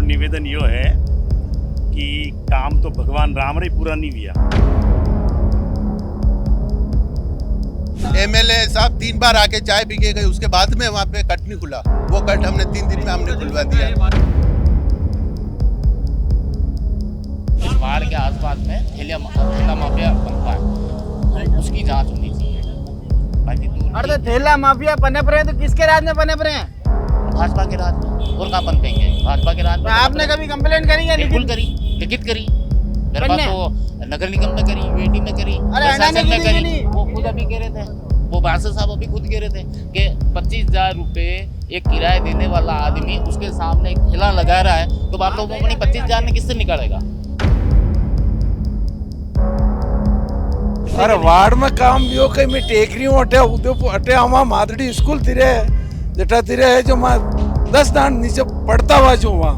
मारो निवेदन यो है कि काम तो भगवान राम रे पूरा नहीं हुआ। एमएलए साहब 3 बार आके चाय पी के गए, उसके बाद में वहाँ पे कट नहीं खुला। वो कट हमने 3 दिन में हमने खुलवा दिया। इस पहाड़ के आसपास में ठेला माफिया बनता है, उसकी जांच होनी चाहिए। बाकी दूर अरे तो ठेला माफिया पनप रहे हैं तो किसके राज में पनप रहे हैं? भाजपा के राज में, और कहाँ पनपेंगे? भाजपा के राज तो में आपने कभी कंप्लेंट करी है? बिल्कुल करी, लिखित करी, मेरे पास तो नगर निगम में करी, यूएटी में करी, अरे प्रशासन में नहीं करी। वो खुद अभी कह रहे थे, वो बादशाह साहब अभी खुद कह रहे थे कि 25,000 रुपए एक किराया देने वाला आदमी उसके सामने एक ठेला लगा रहा है, तो बात तो अपनी 25,000 में किससे निकालेगा? अरे वार्ड में काम भी हो कहीं मैं टेकरी हूँ अटे उदयपुर अटे हमारा मादड़ी स्कूल तिरे जेठा तिरे है जो मैं 10 दान नीचे पड़ता हुआ जो वहाँ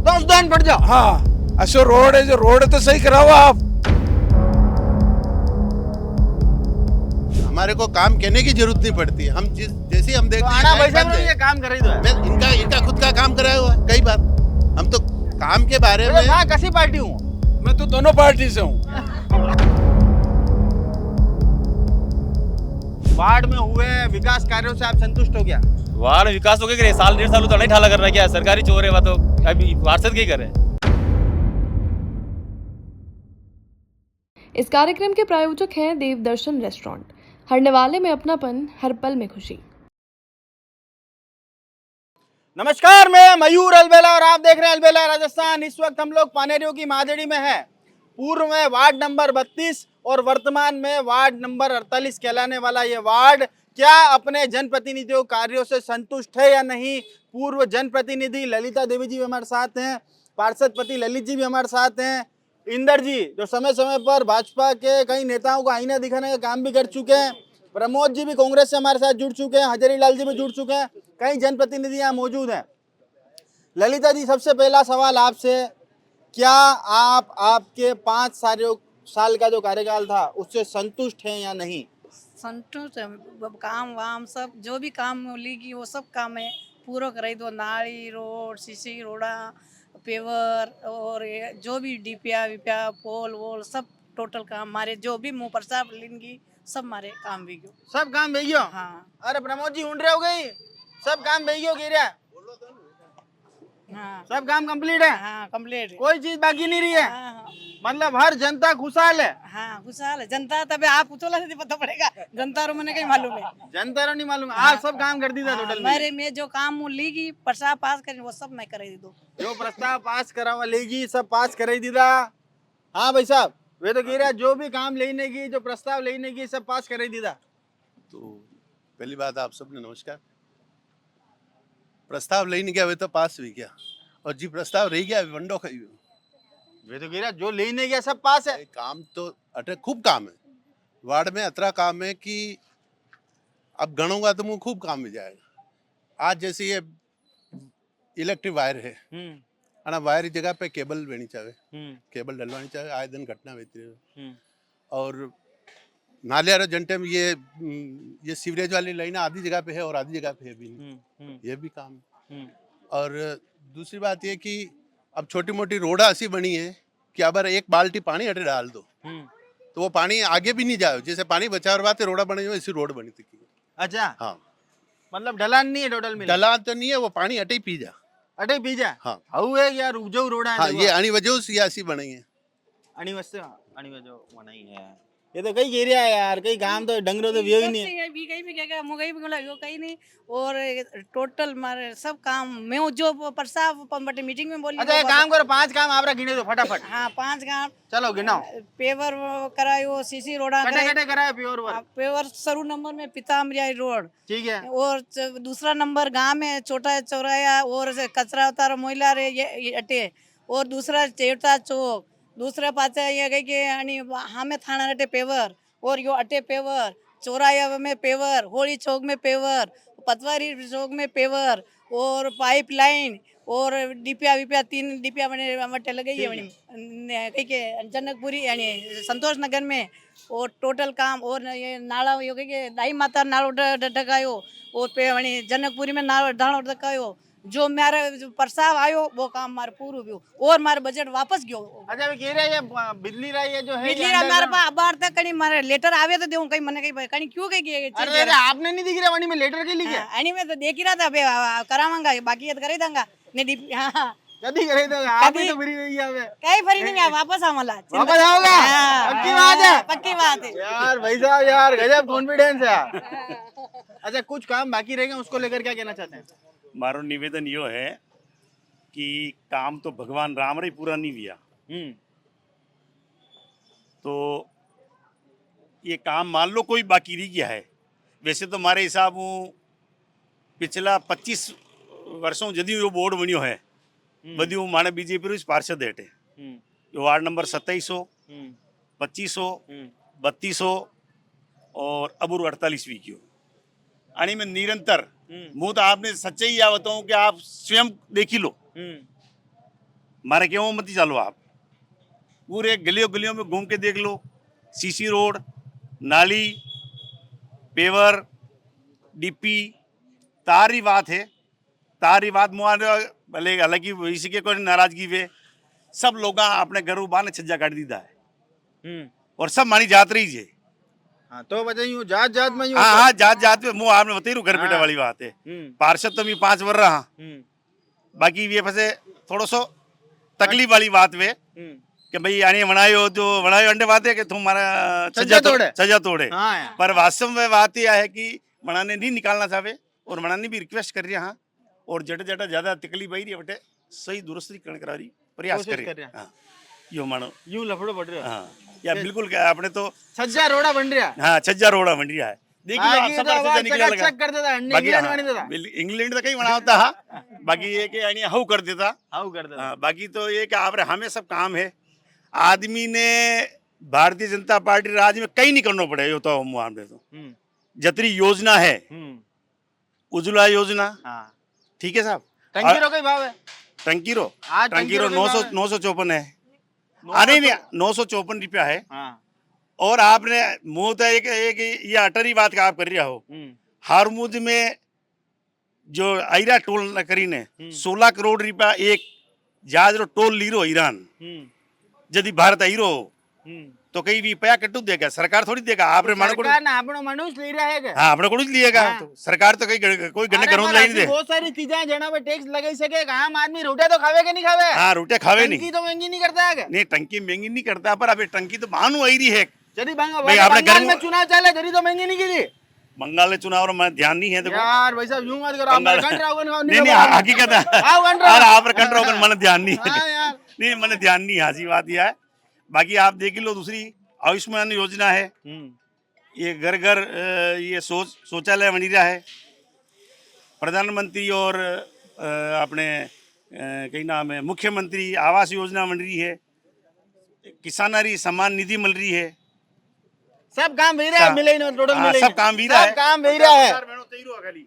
10 दान पड़ जाओ। हाँ अशो रोड है, जो रोड है तो सही कराओ आप। हमारे को काम कहने की जरूरत नहीं पड़ती है। हम जैसे हम देखते हैं आना पैसा में ये काम कर रही तो मैं इनका खुद का काम कराया हुआ है कई बार। हम तो काम के बारे में मैं कैसी पार्टी हूँ? मैं तो दोनों पार्टी से हूँ। वार्ड में हुए विकास कार्यों से आप संतुष्ट हो गया? वार्ड विकास हो गया, साल 1.5 साल तो नहीं ठाला कर रहा है क्या? सरकारी चोर है वो तो अभी पार्षद की करे। इस कार्यक्रम के प्रायोजक हैं देवदर्शन रेस्टोरेंट, हरनेवाले में अपनापन, हर पल में खुशी। नमस्कार, मैं मयूर अलबेला और आप देख रहे हैं अलबेला राजस्थान। इस वक्त हम लोग पानेरियों की मादेड़ी में हैं। पूर्व में वार्ड नंबर 32 और वर्तमान में वार्ड नंबर 48 कहलाने वाला ये वार्ड क्या अपने जनप्रतिनिधियों कार्यों से संतुष्ट है या नहीं? पूर्व जनप्रतिनिधि ललिता देवी जी भी हमारे साथ हैं, पार्षद पति ललित जी भी हमारे साथ हैं, इंदर जी जो समय समय पर भाजपा के कई नेताओं को आईना दिखाने का काम भी कर चुके हैं, प्रमोद जी भी कांग्रेस से हमारे साथ जुड़ चुके हैं, हजारी लाल जी भी जुड़ चुके हैं, कई जनप्रतिनिधि यहाँ मौजूद हैं। ललिता जी, सबसे पहला सवाल आपसे, क्या आप आपके 5 साल का जो कार्यकाल था उससे संतुष्ट हैं या नहीं? संतुष्ट है। काम वाम सब जो भी काम मिलेगी वो सब काम है पूरा कराई दो। नाली रोड, सीसी रोड़ा, पेवर और जो भी डीपिया विपिया पोल वोल सब टोटल काम हमारे जो भी मुँह प्रसाद लेंगी सब हमारे काम भी गयो। सब काम भैया? हाँ। अरे प्रमोद जी ऊँट रहे हो गई, सब काम भैया कह रहा? हाँ सब काम कंप्लीट है? हाँ कंप्लीट है। कोई चीज बाकी नहीं रही है? हाँ हाँ मतलब हर जनता खुशहाल है? हाँ खुशहाल है जनता। तभी आप उतोला से पता पड़ेगा, जनता रो मैंने कहीं मालूम है। जनता को नहीं मालूम। आज सब काम कर दी था टोटल में? मेरे में जो काम लेगी प्रस्ताव पास करें वो सब मैं कर दो। जो प्रस्ताव पास करा लेगी सब पास कर दी था। हाँ भाई साहब, वे तो कह रहा जो भी काम लेने की, जो प्रस्ताव लेने की सब पास कर दी था। तो पहली बात आप सबने नमस्कार। प्रस्ताव लेने गया वे तो पास भी गया, और जी प्रस्ताव रह गया वंडो खाई। वे तो कह रहा जो लेने गया सब पास है। काम तो अटे खूब काम है वार्ड में, अतरा काम है कि अब गणूंगा तो मुझे खूब काम मिल जाएगा। आज जैसे ये इलेक्ट्रिक वायर है, अना वायर की जगह पे केबल लेनी चाहिए, केबल डलवानी चाहिए। आए दिन घटना होती है। और नालियारा जंटे में ये सीवरेज वाली लाइन आधी जगह पे है और आधी जगह पे है भी नहीं। ये भी काम है। और दूसरी बात ये कि अब छोटी मोटी रोड़ा ऐसी बनी है कि अगर एक बाल्टी पानी अटे डाल दो तो वो पानी आगे भी नहीं जाए। जैसे पानी बचाव बात रोड़ा बने हुए, ऐसी रोड बनी थी। अच्छा, हाँ, मतलब ढलान नहीं है टोटल में? ढलान तो नहीं है, वो पानी अटे ही पी जा। अटे पी जा? हाँ है यार, जो रोड़ा है। हाँ, ये अणी वजह से ऐसी बनी है। अणी वजह बनाई है। ये तो कई एरिया है यार, कई काम तो डंगरों तो व्यू ही नहीं है। भी कहीं भी क्या मुगई भी बोला यो कहीं नहीं। और टोटल मारे सब काम मैं जो प्रस्ताव बटे मीटिंग में बोली। अच्छा, एक काम करो, 5 काम आप गिने दो फटाफट। हाँ 5 काम चलो गिनाओ। पेवर करायो, सीसी रोड़ा कटे कराया प्योर पेवर शुरू नंबर में पीताम्बरिया रोड, ठीक है। और दूसरा नंबर गांव में छोटा चौराया और कचरा उतारो मोइला रे ये अटे, और दूसरा चेवटा चौक, दूसरा पाचा ये गई के आणि हमें थाना अटे पेवर, और यो अटे पेवर, चौराया में पेवर, होली चौक में पेवर, पतवारी चौक में पेवर, और पाइप लाइन और डिपिया विपिया 3 डिपिया बने मटे लगे है कहीं के जनकपुरी यानी संतोष नगर में। और टोटल काम और ये नाला यो के दाई माता नालो ढकायो, और पे वणी जनकपुरी में नालो ढाणो ढकायो, जो मारे जो प्रस्ताव आयो वो काम मारे पूरो भी और मारे बजट वापस गयो। अच्छा वे कह रहे हैं ये बिजली रही है जो है बिजली हमारे पास बार तक कहीं मारे लेटर आवे तो देऊं कहीं मने कहीं क्यों कहीं अरे अरे आपने नहीं दिख रहा वनी में लेटर के लिए एनी में तो देख ही रहा था बे करावांगा बाकी ये तो कर ही दूंगा ने हां कभी करे तो आप ही तो फ्री हुई है कहीं फ्री नहीं है वापस आमला वापस आओगा पक्की बात है पक्की बात है यार भाई साहब यार गजब कॉन्फिडेंस है अच्छा कुछ काम बाकी रह गए उसको लेकर क्या कहना चाहते हैं मारो निवेदन यो है कि काम तो भगवान राम रे पूरा नहीं किया तो ये काम मान लो कोई बाकी नहीं किया है। वैसे तो हमारे हिसाब पिछला 25 वर्षों जदयू यो बोर्ड बनियो है बदियो माने बीजेपी रो पार्षद हेठे यो वार्ड नंबर 2700 2500 3200 और अबूर 48वीं क्यों आणि में निरंतर मुँह तो आपने सच्चे ही बताऊं हूँ कि आप स्वयं देख ही लो मारे क्यों मत ही चालो आप पूरे गलियों गलियों में घूम के देख लो सीसी रोड नाली पेवर डीपी तारी बात है तारी बात मुआरे भले हालांकि इसी के कोई नाराजगी वे सब लोग अपने घर बाने छज्जा काट दीदा है और सब मानी जात रही है। हाँ तो बताइए जात जात में हाँ जात जात में मुँह आपने बताई घर बेटा वाली बात है पार्षद तो मैं 5 वर्ष रहा बाकी ये फसे थोड़ा सो तकलीफ वाली बात वे कि भाई यानी बनायो जो बनायो अंडे बात है कि तुम्हारा छज्जा तोड़े पर वास्तव में बात यह है कि बनाने नहीं निकालना चाहे और बनाने भी रिक्वेस्ट कर रही हाँ और जट जटा ज्यादा तकलीफ आई रही बटे सही दुरुस्ती करने करा रही प्रयास करे हाँ यो मानो यूं लफड़ो बढ़ रहा हाँ या बिल्कुल क्या आपने तो छज्जा रोड़ा बन रहा हाँ छज्जा रोड़ा बन रहा है इंग्लैंड तो कहीं बना होता है बाकी ये कि यानी हाउ कर देता बाकी तो ये कि आप हमें सब काम है आदमी ने भारतीय जनता पार्टी राज्य में कहीं नहीं करना पड़े यो तो हमने तो जतरी योजना है उज्ज्वला योजना ठीक है साहब टंकी रो कई भाव है टंकी रो 954 है अरे नहीं 954 रुपया है और आपने मुंह तो एक ये अटरी बात का आप कर रहा हो हारमुज में जो आयरा टोल न करी ने 16 करोड़ रुपया एक जहाज रो टोल ली रो ईरान यदि भारत आई रो तो कहीं भी पया कटू देगा सरकार थोड़ी देगा आपने मनुष्य ले रहा है हाँ अपने को लिएगा तो सरकार तो कहीं कोई गन्ने करोड़ नहीं दे बहुत सारी चीजें जना पे टैक्स लगाई सके आम आदमी रोटे तो खावे के नहीं खावे हाँ रोटे खावे नहीं टंकी तो महंगी नहीं करता है नहीं टंकी महंगी नहीं करता पर अभी टंकी तो बानू आई रही है जदी बंगाल में चुनाव चले जदी तो महंगी नहीं की बंगाल में चुनाव में ध्यान नहीं है देखो यार भाई साहब यूं मत करो आप कंट्रोल नहीं हकीकत है आप कंट्रोल मन ध्यान नहीं है नहीं मन ध्यान नहीं हाजी बात यह है बाकी आप देख लो दूसरी आयुष्मान योजना है ये घर घर ये शौचालय बन रहा है प्रधानमंत्री और अपने कई नाम है मुख्यमंत्री आवास योजना बन रही है किसानारी सम्मान निधि मिल रही है सब काम भी रहा है मिले टोटल मिले सब काम भी रहा है काम भी रहा है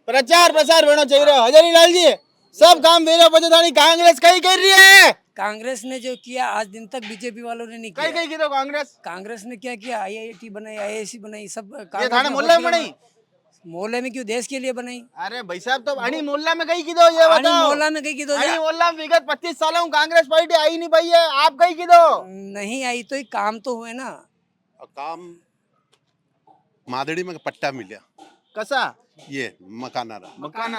प्रचार प्रसार होना चाहिए हजारी लाल जी सब काम भी रहा पचदानी कांग्रेस कहीं कर रही है कांग्रेस ने जो किया आज दिन तक बीजेपी वालों ने नहीं किया कहीं की तो कांग्रेस ने क्या किया IIT बनाई IISc बनाई सब ये थाने मोहल्ले में बनाई मोहल्ले में क्यों देश के लिए बनाई अरे भाई साहब तो अणी मोहल्ला में कहीं की दो ये बताओ मोहल्ला में कहीं की दो अणी मोहल्ला में विगत 25 सालों कांग्रेस पार्टी आई नहीं पाई है आप कहीं की दो नहीं आई तो काम तो हुए ना काम मादड़ी में पट्टा मिला कसा ये मकानारा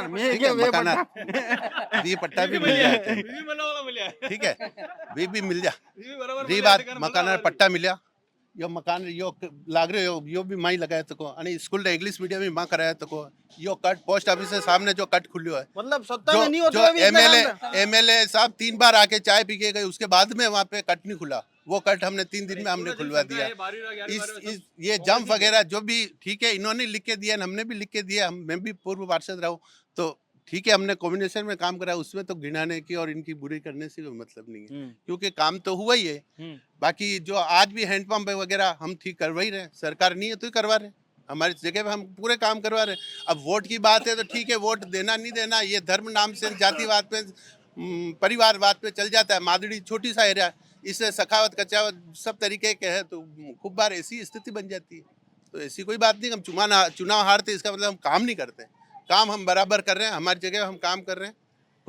ठीक है मकानारा ये पट्टा भी मिल जाए ठीक है भी मिल जा री बात मकानारा पट्टा मिला यो मकान यो लाग रहे यो भी माई लगाया तको आणि स्कूल इंग्लिश मीडियम में मां कराया तको यो कट पोस्ट ऑफिस के सामने जो कट खुलियो है मतलब सत्ता में नहीं होता जो एमएलए साहब 3 बार आके चाय पी के गए उसके बाद में वहाँ पे कट नहीं खुला वो कट हमने 3 दिन में हमने खुलवा दिया इस ये जंप वगैरह जो भी ठीक है इन्होंने लिख के दिया हमने भी लिख के दिया मैं भी पूर्व पार्षद रहा हूँ तो ठीक है हमने कॉम्बिनेशन में काम करा उसमें तो गिनाने की और इनकी बुरी करने से कोई मतलब नहीं है क्योंकि काम तो हुआ ही है बाकी जो आज भी हैंडपंप वगैरह हम ठीक करवा ही रहे सरकार नहीं है तो ही करवा रहे हमारी जगह पे हम पूरे काम करवा रहे अब वोट की बात है तो ठीक है वोट देना नहीं देना ये धर्म नाम से जातिवाद पे परिवारवाद पे चल जाता है मादड़ी छोटी सा एरिया इससे सखावत कचावत सब तरीके के है तो खूब बार ऐसी स्थिति बन जाती है तो ऐसी कोई बात नहीं हम चुनाव हारते इसका मतलब हम काम नहीं करते काम हम बराबर कर रहे हैं हमारी जगह हम काम कर रहे हैं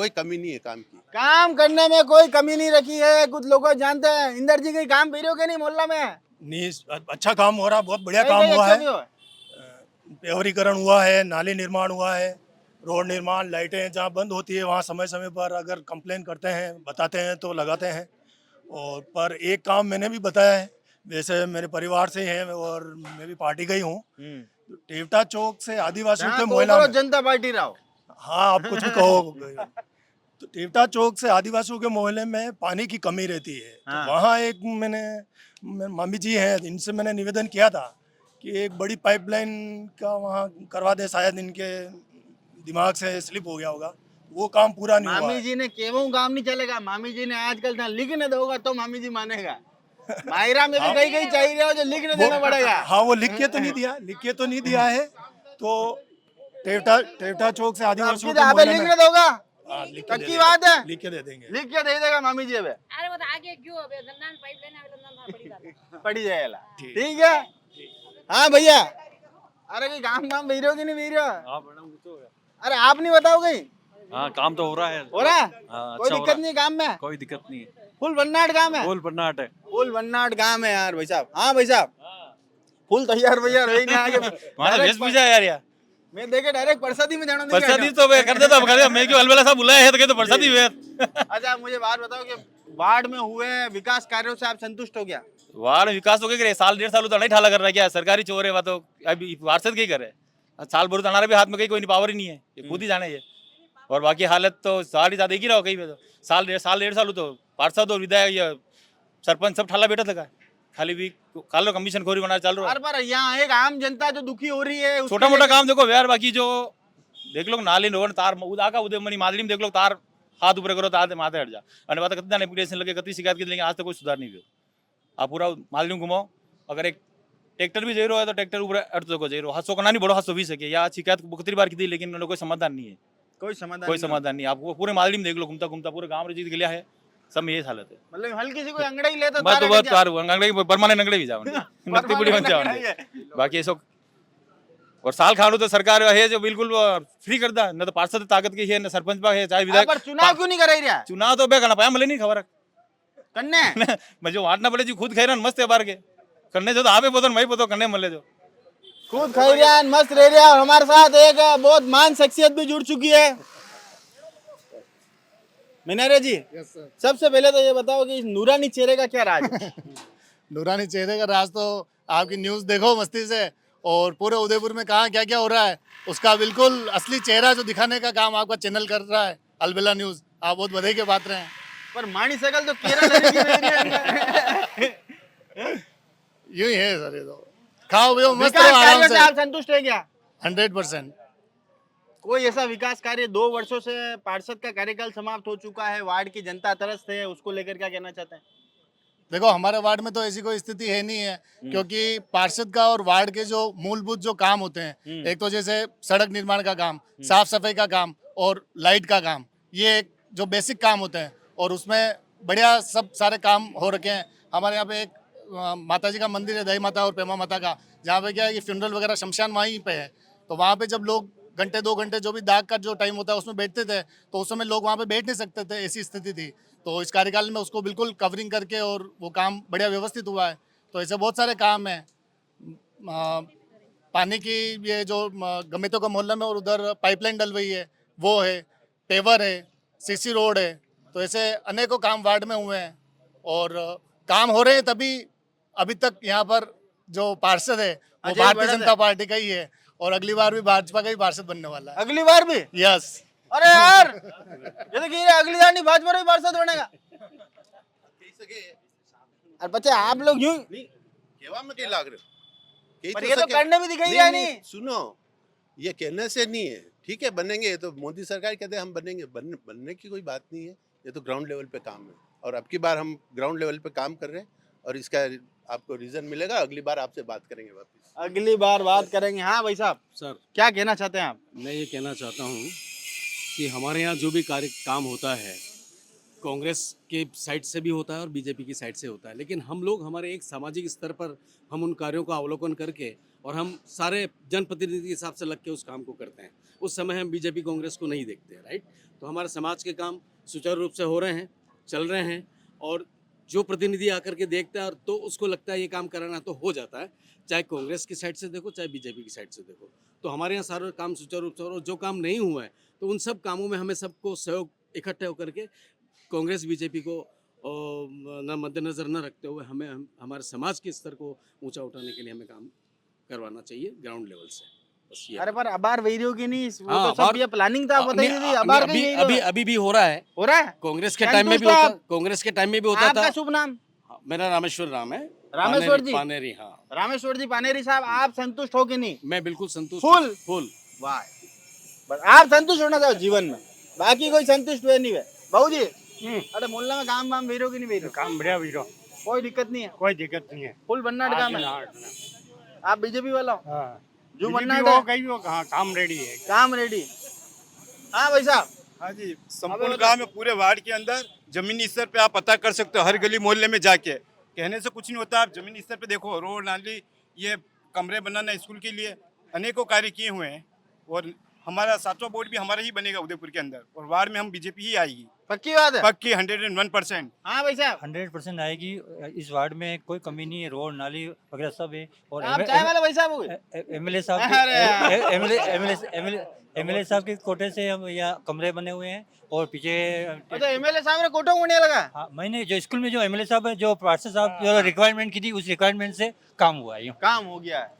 कोई कमी नहीं है काम की। काम करने में कोई कमी नहीं रखी है, कुछ लोग जानते हैं। इंदर जी कहीं काम पी रहे हो कि नहीं मोहल्ला में? नहीं, अच्छा काम हो रहा, बहुत बढ़िया कहीं काम कहीं हुआ अच्छा है। भी हो? पेवरीकरण हुआ है, नाली निर्माण हुआ है, रोड निर्माण, लाइटें जहाँ बंद होती है वहाँ समय समय पर अगर कंप्लेन करते हैं, बताते हैं तो लगाते हैं। और पर एक काम मैंने भी बताया है, वैसे मेरे परिवार से हैं और मैं भी पार्टी का ही हूँ। तो टेवटा चौक से आदिवासियों के मोहल्ला में, जनता पार्टी रहो। हाँ आप कुछ भी कहो, तो टेवटा चौक से आदिवासियों के मोहल्ले में पानी की कमी रहती है। हाँ। तो वहाँ एक मामी जी हैं, इनसे मैंने निवेदन किया था कि एक बड़ी पाइपलाइन का वहाँ करवा दे, शायद इनके दिमाग से स्लिप हो गया होगा, वो काम पूरा नहीं हुआ मामी है। जी ने केवों काम नहीं चलेगा। मामी जी ने आजकल ना लिखने दोगा तो मामी जी मानेगा। मायरा में भी कहीं कहीं चाहिए हो जो लिखने देना पड़ेगा। हाँ वो लिख के तो नहीं दिया है। तो टेवटा चौक से आदिवासियों के आपके मोहल्ले में, लिखने दोगा? हाँ, लिख के दे पक्की देंगे। बात है? लिख के दे देंगे। लिख के दे देगा मामी जी। अबे अरे वो तो आगे क्यों अबे नंदन पाइपलाइन अबे नंदन पड़ी बात पड़ी जाएगा। ठीक। ठीक है। हाँ भैया, अरे कहीं काम काम भेज रहे हो कि नहीं भेज रहे हो? अरे आप नहीं बताओ कहीं? हाँ काम तो हो रहा है। हो रहा है? हाँ, कोई अच्छा हो दिक्कत रहा नहीं काम में? कोई दिक्कत नहीं है। फुल भन्नाट काम है? फुल बन्नाट है। फुल भन्नाट काम है यार भाई साहब। हाँ भाई साहब, फुल तैयार भैया रहेंगे आगे। हमारा वेश पूजा है यार। मैं देखे डायरेक्ट परसादी में जाना नहीं प्रसादी तो मैं कर देता हूँ, मैं क्यों अलबेला साहब बुलाया है तो प्रसादी हुए। अच्छा मुझे बात बताओ कि वार्ड में हुए विकास कार्यों से आप संतुष्ट हो गया? वार्ड विकास हो गया, साल 1.5 साल तो नहीं ठाला कर रहा है क्या, सरकारी चोर है, तो अभी पार्षद क्या करे, साल भर तो हमारे भी हाथ में कहीं कोई पावर ही नहीं है, ये खुद ही जाने ये। और बाकी हालत तो साल ही ज्यादा एक ही रहो कहीं पे, तो साल डेढ़ साल तो पार्षद और विधायक या सरपंच सब ठाला बैठा था, खाली भी कालो कमीशन खोरी बना चल रहा है। पर यहाँ एक आम जनता जो दुखी हो रही है, छोटा मोटा काम देखो यार, बाकी जो देख लो नाली रोड तार उदा का उदय मनी मादरी में देख लो, तार हाथ ऊपर करो तार माथे हट जा, अरे बात कितना एप्लीकेशन लगे, कितनी शिकायत की, लेकिन आज तक कोई सुधार नहीं हुआ। आप पूरा मादरी में घुमाओ, अगर एक ट्रैक्टर भी जैरो है तो ट्रैक्टर ऊपर अर्थ को जैरो हाथ का नहीं बड़ो हाथ 120 है, या शिकायत कितनी बार की थी, लेकिन उन्होंने कोई समाधान नहीं है, कोई समाधान नहीं। आपको पूरे मादरी में देख लो, घूमता घूमता पूरे गाँव में जीत गया है, सब में ये हालत है। मतलब हल्की सी कोई अंगड़ा ही ले तो मैं तो बहुत कार अंगड़े परमानेंट अंगड़े भी जाओ नत्ती बुढ़ी बन जाओ, बाकी ऐसा। और साल खानू तो सरकार है जो बिल्कुल फ्री करता है, न तो पार्षद ताकत की है, न सरपंच पा है, चाहे विधायक। पर चुनाव क्यों नहीं कराई रहा? चुनाव तो बे करना पाया मिले नहीं खबर कन्ने मैं जो वाटना पड़े जी खुद खेरन मस्त है बार के करने जो तो आपे पोतो मैं पोतो करने मिले जो खुद खाई रहा है, मस्त रह रहा है। और हमारे साथ एक बहुत मान शख्सियत भी जुड़ चुकी है, मिनारे जी। सबसे पहले तो ये बताओ कि इस नूरानी चेहरे का क्या राज है? नूरानी चेहरे का राज तो आपकी न्यूज़ देखो मस्ती से, और पूरे उदयपुर में कहाँ क्या क्या हो रहा है उसका बिल्कुल असली चेहरा जो दिखाने का काम आपका चैनल कर रहा है, अलबेला न्यूज़। आप बहुत बधाई के पात्र हैं। पर मानी सकल तो केरा लेने की नहीं है। यूं ही है सर, ये तो खाओ पियो मस्त विकास रहो आराम कार्यों से से। आप संतुष्ट है क्या? 100%। कोई ऐसा विकास कार्य 2 वर्षों से पार्षद का कार्यकाल समाप्त हो चुका है, वार्ड की जनता त्रस्त है, उसको लेकर क्या कहना चाहते हैं? देखो हमारे वार्ड में तो ऐसी कोई स्थिति है नहीं है, क्योंकि पार्षद का और वार्ड के जो मूलभूत जो काम होते हैं, एक तो जैसे सड़क निर्माण का काम, साफ सफाई का काम और लाइट का काम, ये एक जो बेसिक काम होते हैं, और उसमें बढ़िया सब सारे काम हो रखे हैं। हमारे यहाँ पे एक माता जी का मंदिर है, दही माता और पेमा माता का, जहाँ पे क्या है कि फ्यूनरल वगैरह शमशान वहीं पे है, तो वहाँ पे जब लोग घंटे 2 घंटे जो भी दाग का जो टाइम होता है उसमें बैठते थे, तो उस समय लोग वहाँ पे बैठ नहीं सकते थे, ऐसी स्थिति थी। तो इस कार्यकाल में उसको बिल्कुल कवरिंग करके और वो काम बढ़िया व्यवस्थित हुआ है। तो ऐसे बहुत सारे काम हैं। पानी की ये जो गमितों का मोहल्ला में और उधर पाइपलाइन डल रही है वो है, पेवर है, सीसी रोड है, तो ऐसे अनेकों काम वार्ड में हुए हैं और काम हो रहे हैं। तभी अभी तक यहाँ पर जो पार्षद है वो भारतीय जनता पार्टी का ही है, और अगली बार भी भाजपा का ही पार्षद बनने वाला है। अगली बार भी? यस। अरे यार ये तो कह रहे अगली बार नहीं भाजपा ही पार्षद बनेगा। अरे बच्चे आप लोग यूं केवा में लाग रहे हो, पर ये तो करने भी दिखाई दिया नहीं। सुनो, ये कहने से नहीं है, ठीक है बनेंगे, ये तो मोदी सरकार कहते हैं हम बनेंगे, बनने की कोई बात नहीं है, ये तो ग्राउंड लेवल पे काम है, और अब की बार हम ग्राउंड लेवल पे काम कर रहे हैं, और इसका आपको रीजन मिलेगा, अगली बार आपसे बात करेंगे वापस। अगली बार बात करेंगे। हाँ भाई साहब, सर क्या कहना चाहते हैं आप? मैं ये कहना चाहता हूँ कि हमारे यहाँ जो भी काम होता है कांग्रेस के साइड से भी होता है और बीजेपी की साइड से होता है, लेकिन हम लोग हमारे एक सामाजिक स्तर पर हम उन कार्यों का अवलोकन करके और हम सारे जनप्रतिनिधि के हिसाब से लग के उस काम को करते हैं। उस समय हम बीजेपी कांग्रेस को नहीं देखते हैं, राइट। तो हमारे समाज के काम सुचारू रूप से हो रहे हैं, चल रहे हैं, और जो प्रतिनिधि आकर के देखता है और तो उसको लगता है ये काम कराना तो हो जाता है, चाहे कांग्रेस की साइड से देखो चाहे बीजेपी की साइड से देखो। तो हमारे यहाँ सारे काम सुचारू रूप से हो रहे हैं, और जो काम नहीं हुआ है तो उन सब कामों में हमें सबको सहयोग इकट्ठे होकर के कांग्रेस बीजेपी को न मद्देनजर न रखते हुए हमें हमारे समाज के स्तर को ऊंचा उठाने के लिए हमें काम करवाना चाहिए ग्राउंड लेवल से। बस ये अरे पर अबार वीडियो की नहीं, वो हाँ, तो सब अबार- ये प्लानिंग था, बताइए नहीं, थी, अबार का अभी ही अभी अभी भी हो रहा है। हो रहा है। कांग्रेस के टाइम में भी संतुष्ट होता, आप? कांग्रेस के टाइम में भी होता आपका था। शुभ नाम? हाँ, मेरा रामेश्वर राम है। रामेश्वर जी? पानेरी, हाँ। रामेश्वर जी पानेरी साहब, आप संतुष्ट हो कि नहीं? मैं बिल्कुल संतुष्ट फुल? फुल। वाह, बस आप संतुष्ट होना चाहिए जीवन में, बाकी कोई संतुष्ट हुए नहीं है। बहू जी, अरे मोहल्ला में काम वाम वीरो की नहीं वीरो? काम बढ़िया वीरो, कोई दिक्कत नहीं है, कोई दिक्कत नहीं है। फुल बन्नाट काम है। आप बीजेपी वाला हो? हाँ, जो बीजेपी बन्नाट हो है, गई हो, हाँ, काम रेडी है। काम रेडी। हाँ भाई साहब, हाँ जी, संपूर्ण गांव में पूरे वार्ड के अंदर जमीनी स्तर पे आप पता कर सकते हो, हर गली मोहल्ले में जाके। कहने से कुछ नहीं होता, आप जमीनी स्तर पे देखो, रोड नाली, ये कमरे बनाना स्कूल के लिए अनेकों कार्य किए हुए हैं। और हमारा 7वां बोर्ड भी हमारा ही बनेगा उदयपुर के अंदर, और वार्ड में हम बीजेपी ही आएगी। पक्की बात है? पक्की 101%। हाँ भाई साहब, 100% आएगी। इस वार्ड में कोई कमी नहीं है, रोड नाली वगैरह सब है। और आप चाय वाले भाई साहब हो गए? एमएलए साहब एमएलए साहब के कोटे से हम यहाँ कमरे बने हुए हैं। और पीछे अच्छा, एमएलए साहब ने कोटा होने लगा? हाँ, मैंने जो स्कूल में जो एमएलए साहब है, जो पार्षद साहब जो रिक्वायरमेंट की थी, उस रिक्वायरमेंट से काम हुआ है। यूँ काम हो गया है।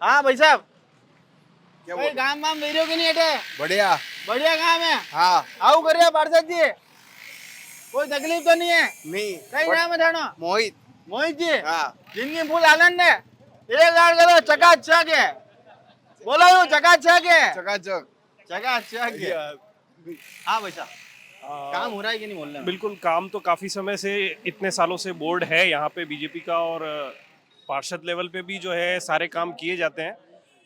हाँ भाई साहब, कोई काम वाम वीरो की नहीं हटे? बढ़िया बढ़िया काम है। हाँ आओ करिए पार्षद जी, कोई तकलीफ तो नहीं है? नहीं कई नाम है जानो? मोहित मोहित जी, हाँ जिंदगी फुल आनंद है, एक गाड़ करो, चकाचक है, बोलो यूं, चकाचक है, चकाचक चकाचक है। हाँ भाई साहब, काम हो रहा है कि नहीं मोहल्ले में? बिल्कुल, काम तो काफ़ी समय से, इतने सालों से बोर्ड है यहाँ पे बीजेपी का, और पार्षद लेवल पे भी जो है सारे काम किए जाते हैं।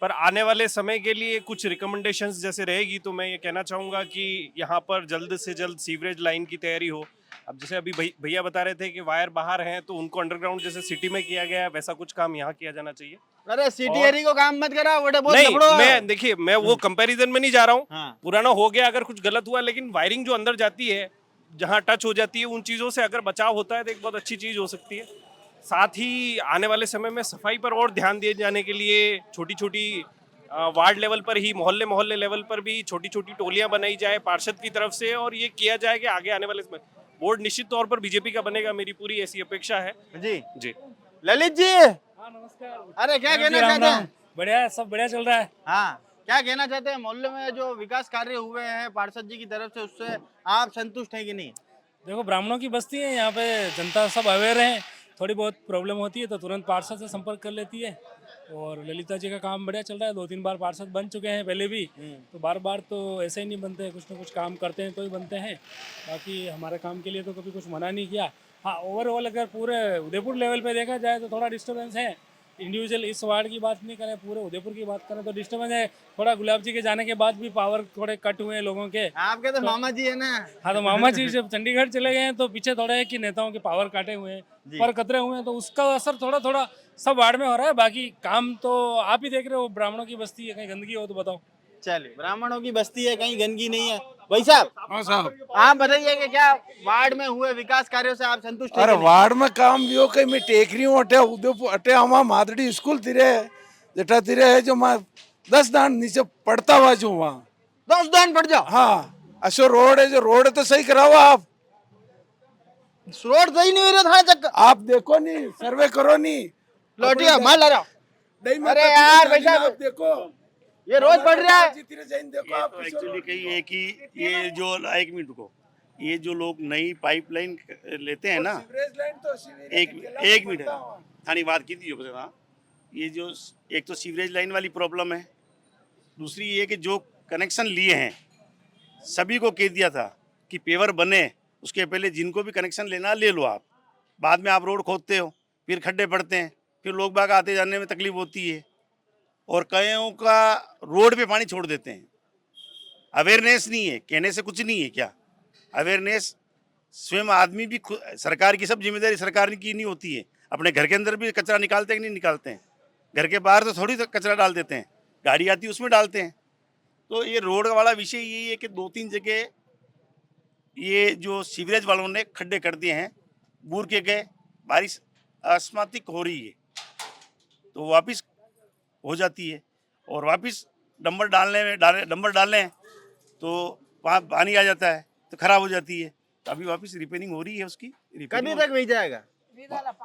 पर आने वाले समय के लिए कुछ रिकमेंडेशंस जैसे रहेगी, तो मैं ये कहना चाहूँगा कि यहाँ पर जल्द से जल्द सीवरेज लाइन की तैयारी हो। अब जैसे अभी भैया बता रहे थे कि वायर बाहर हैं, तो उनको अंडरग्राउंड जैसे सिटी में किया गया है, वैसा कुछ काम यहाँ किया जाना चाहिए। अरे सिटी एरी को काम मत करा, वो बहुत नहीं, लफड़ो है। मैं देखिए, मैं वो कंपैरिजन में नहीं जा रहा हूँ। हाँ। पुराना हो गया, अगर कुछ गलत हुआ, लेकिन वायरिंग जो अंदर जाती है, जहाँ टच हो जाती है, उन चीज़ों से अगर बचाव होता है तो एक बहुत अच्छी चीज़ हो सकती है। साथ ही आने वाले समय में सफाई पर और ध्यान दिए जाने के लिए छोटी छोटी वार्ड लेवल पर ही, मोहल्ले मोहल्ले लेवल पर भी छोटी छोटी टोलियां बनाई जाए पार्षद की तरफ से, और ये किया जाए कि आगे आने वाले समय बोर्ड निश्चित तौर पर बीजेपी का बनेगा, मेरी पूरी ऐसी अपेक्षा है। जी जी। ललित जी, नमस्कार। अरे क्या कहना चाहते हैं? बढ़िया, सब बढ़िया चल रहा है। हाँ, क्या कहना चाहते हैं? मोहल्ले में जो विकास कार्य हुए हैं पार्षद जी की तरफ से, उससे आप संतुष्ट हैं कि नहीं? देखो, ब्राह्मणों की बस्ती है यहाँ पे, जनता सब अवेयर है। थोड़ी बहुत प्रॉब्लम होती है तो तुरंत पार्षद से संपर्क कर लेती है। और ललिता जी का काम बढ़िया चल रहा है, 2-3 बार पार्षद बन चुके हैं पहले भी, तो बार बार तो ऐसे ही नहीं बनते, कुछ ना कुछ काम करते हैं तो ही बनते हैं। बाकी हमारे काम के लिए तो कभी कुछ मना नहीं किया। हाँ, ओवरऑल अगर पूरे उदयपुर लेवल पे देखा जाए तो थोड़ा डिस्टर्बेंस है। इंडिविजुअल इस वार्ड की बात नहीं करें, पूरे उदयपुर की बात करें तो डिस्टर्बेंस है। थोड़ा गुलाब जी के जाने के बाद भी पावर थोड़े कट हुए हैं लोगों के। आपके तो मामा जी है ना? हाँ, तो मामा जी जब चंडीगढ़ चले गए हैं तो पीछे थोड़ा है कि नेताओं के पावर काटे हुए हैं, पर कतरे हुए हैं, तो उसका असर थोड़ा थोड़ा सब वार्ड में हो रहा है। बाकी काम तो आप ही देख रहे हो, ब्राह्मणों की बस्ती है, कहीं गंदगी हो तो बताओ। चलिए, ब्राह्मणों की बस्ती है, कहीं गंदगी नहीं है। भाई साहब, हाँ साहब, आप बताइए कि क्या वार्ड में हुए विकास कार्यों से आप संतुष्ट हैं अरे कि नहीं? वार्ड में काम भी हो, कहीं मैं टेकरी हूँ अटे उदयपुर अटे हमारा मादड़ी स्कूल तिरे जेठा तिरे है, जो मैं 10 दान नीचे पड़ता हुआ जो वहाँ 10 दान पड़ जाओ। हाँ, अशो रोड है, जो रोड है तो सही कराओ आप। रोड सही नहीं हो रहा था, चक्कर आप देखो नहीं, सर्वे करो नहीं, लौटिया मार ला रहा। नहीं, अरे यार भाई साहब, आप देखो, ये रोज पड़ रहा है। देखो आप एक्चुअली कही है कि ये जो, एक मिनट रुको, ये जो लोग नई पाइपलाइन लेते हैं ना, एक मिनट थानी बात की थी जो, ये जो एक तो सीवरेज लाइन वाली प्रॉब्लम है, दूसरी ये कि जो कनेक्शन लिए हैं सभी को कह दिया था कि पेवर बने, उसके पहले जिनको भी कनेक्शन लेना ले लो आप, बाद में आप रोड खोदते हो, फिर खड्डे पड़ते हैं, फिर लोग बाग आते जाने में तकलीफ होती है, और कईयों का रोड पे पानी छोड़ देते हैं। अवेयरनेस नहीं है, कहने से कुछ नहीं है क्या, अवेयरनेस स्वयं आदमी भी, सरकार की सब जिम्मेदारी सरकार की नहीं होती है। अपने घर के अंदर भी कचरा निकालते हैं कि नहीं निकालते हैं, घर के बाहर तो थोड़ी कचरा डाल देते हैं, गाड़ी आती है उसमें डालते हैं। तो ये रोड वाला विषय यही है कि 2-3 जगह ये जो सीवरेज वालों ने खड्डे कर दिए हैं, बूर के गए, बारिश अस्मातिक हो रही है तो वापस हो जाती है, और वापस डंबर डालने हैं तो वहाँ पानी आ जाता है तो खराब हो जाती है। तो अभी वापस रिपेयरिंग हो रही है उसकी। कभी तक भेज जाएगा?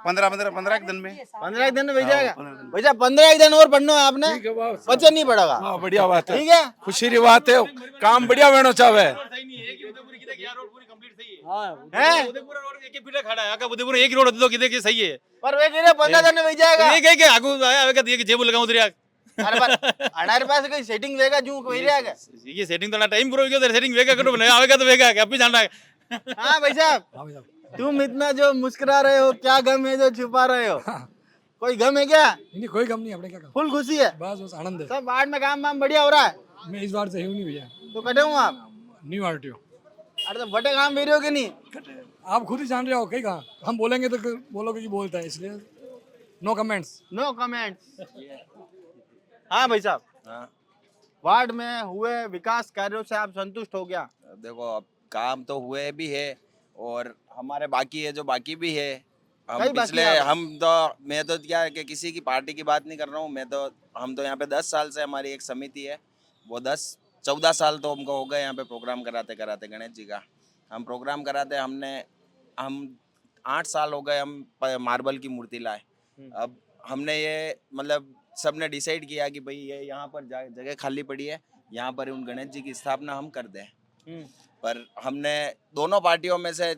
15 दिन में 15 दिन में भेज जाएगा। 15 दिन में। भैया 15 दिन और पढ़ना है आपने, बच्चे नहीं पढ़ेगा। हाँ बढ़िया बात है, ठीक है, खुशी की बात है, काम बढ़िया होना चाहे। उदयपुर एक रोड तो किधर के सही है, पर वे कह रहे 15 दिन में भेज जाएगा। ये कह के आगू आया आवेगा तो ये कि जेब लगाऊं उधर अरे पर हमारे पास कोई सेटिंग वेगा जू कोई रहेगा। ये सेटिंग तो ना टाइम पूरा हो गया, सेटिंग वेगा करो नहीं आवेगा तो वेगा क्या जाना है। हाँ भाई साहब, तुम इतना जो मुस्कुरा रहे हो, क्या गम है जो छुपा रहे हो? कोई गम है क्या? नहीं कोई गम नहीं, अपने क्या फुल खुशी है, बस आनंद है। सब वार्ड में काम वाम बढ़िया हो रहा है। मैं इस बार से हूँ नहीं भैया, तो कटे हूँ आप न्यू आरटीओ। अरे तो बटे काम मेरे हो कि नहीं? आप खुद ही जान रहे हो, कहीं कहा हम बोलेंगे तो बोलोगे कि बोलता है, इसलिए नो कमेंट्स। No comments. हाँ भाई साहब, वार्ड में हुए विकास कार्यों से आप संतुष्ट हो क्या? देखो अब काम तो हुए भी है और हमारे बाकी है जो बाकी भी है। कई बाकी है आप? मैं तो क्या है कि किसी की पार्टी की बात नहीं कर रहा हूँ, हम तो यहाँ पे 10 साल से हमारी एक समिति है, वो 14 साल तो हमको हो गए यहाँ पे प्रोग्राम कराते कराते। गणेश जी का हम प्रोग्राम कराते, हम 8 साल हो गए हम मार्बल की मूर्ति लाए। अब हमने ये मतलब सबने डिसाइड किया कि भाई ये यहाँ पर जगह खाली पड़ी है, यहाँ पर उन गणेश जी की स्थापना हम कर दें। पर हमने दोनों पार्टियों में से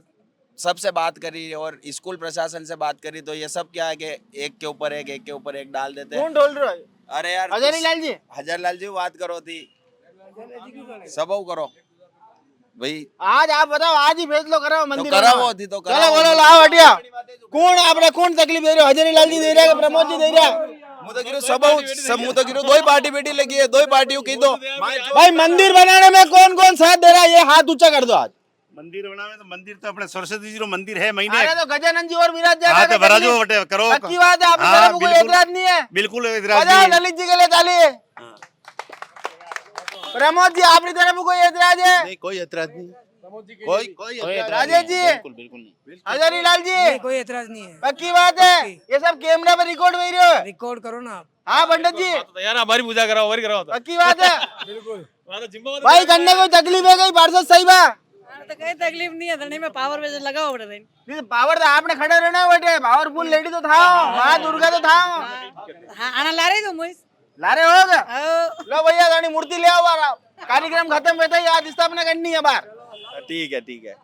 सबसे बात करी और स्कूल प्रशासन से बात करी, तो ये सब क्या है कि एक के ऊपर एक डाल देते हैं। कौन बोल रहे हो? अरे यार हजारीलाल जी बात करो थी, सब करो भाई। आज आप बताओ, आज ही भेज लो, कराओ मंदिर तो कराओ थी तो चलो बोलो लाओ हटिया। कौन आपने कौन तकलीफ दे रहे हो? हजारीलाल जी दे रहा है, प्रमोद जी दे रहा है? दो ही पार्टी बेटी लगी है, दो ही पार्टियों की। तो भाई मंदिर बनाने में कौन कौन साथ दे रहा है? ये हाथ ऊंचा कर दो आज। मंदिर बनावे तो मंदिर तो अपने सरस्वती जी रो मंदिर है महीने। अरे तो गजानंद जी और विराज जाएगा। हाँ तो भरा जो बटे करो। पक्की बात है, आपकी तरफ कोई एतराज नहीं है? बिल्कुल एतराज बजाओ नहीं है। ललित जी के लिए ताली। प्रमोद जी आपकी तरफ कोई एतराज है? नहीं कोई एतराज नहीं, कोई राजेश जी, बिल्कुल नहीं। हजारीलाल जी कोई एतराज नहीं है। पक्की बात है, ये सब कैमरा पे रिकॉर्ड हो रही है। रिकॉर्ड करो ना आप। हाँ पंडित जी, यार हमारी पूजा कराओ, हमारी कराओ। पक्की बात है। बिल्कुल भाई करने कोई तकलीफ है कहीं पार्षद सही बा? तो कोई तकलीफ नहीं है, धरने में पावर पे लगाओ पड़े नहीं पावर तो आपने खड़े रहना है बेटे, पावरफुल लेडी तो था, माँ दुर्गा तो था। हाँ आना ला रही तुम ला रहे हो क्या? लो भैया गाड़ी मूर्ति ले आओ, कार्यक्रम खत्म होता ही आज स्थापना करनी है बाहर। ठीक है ठीक है,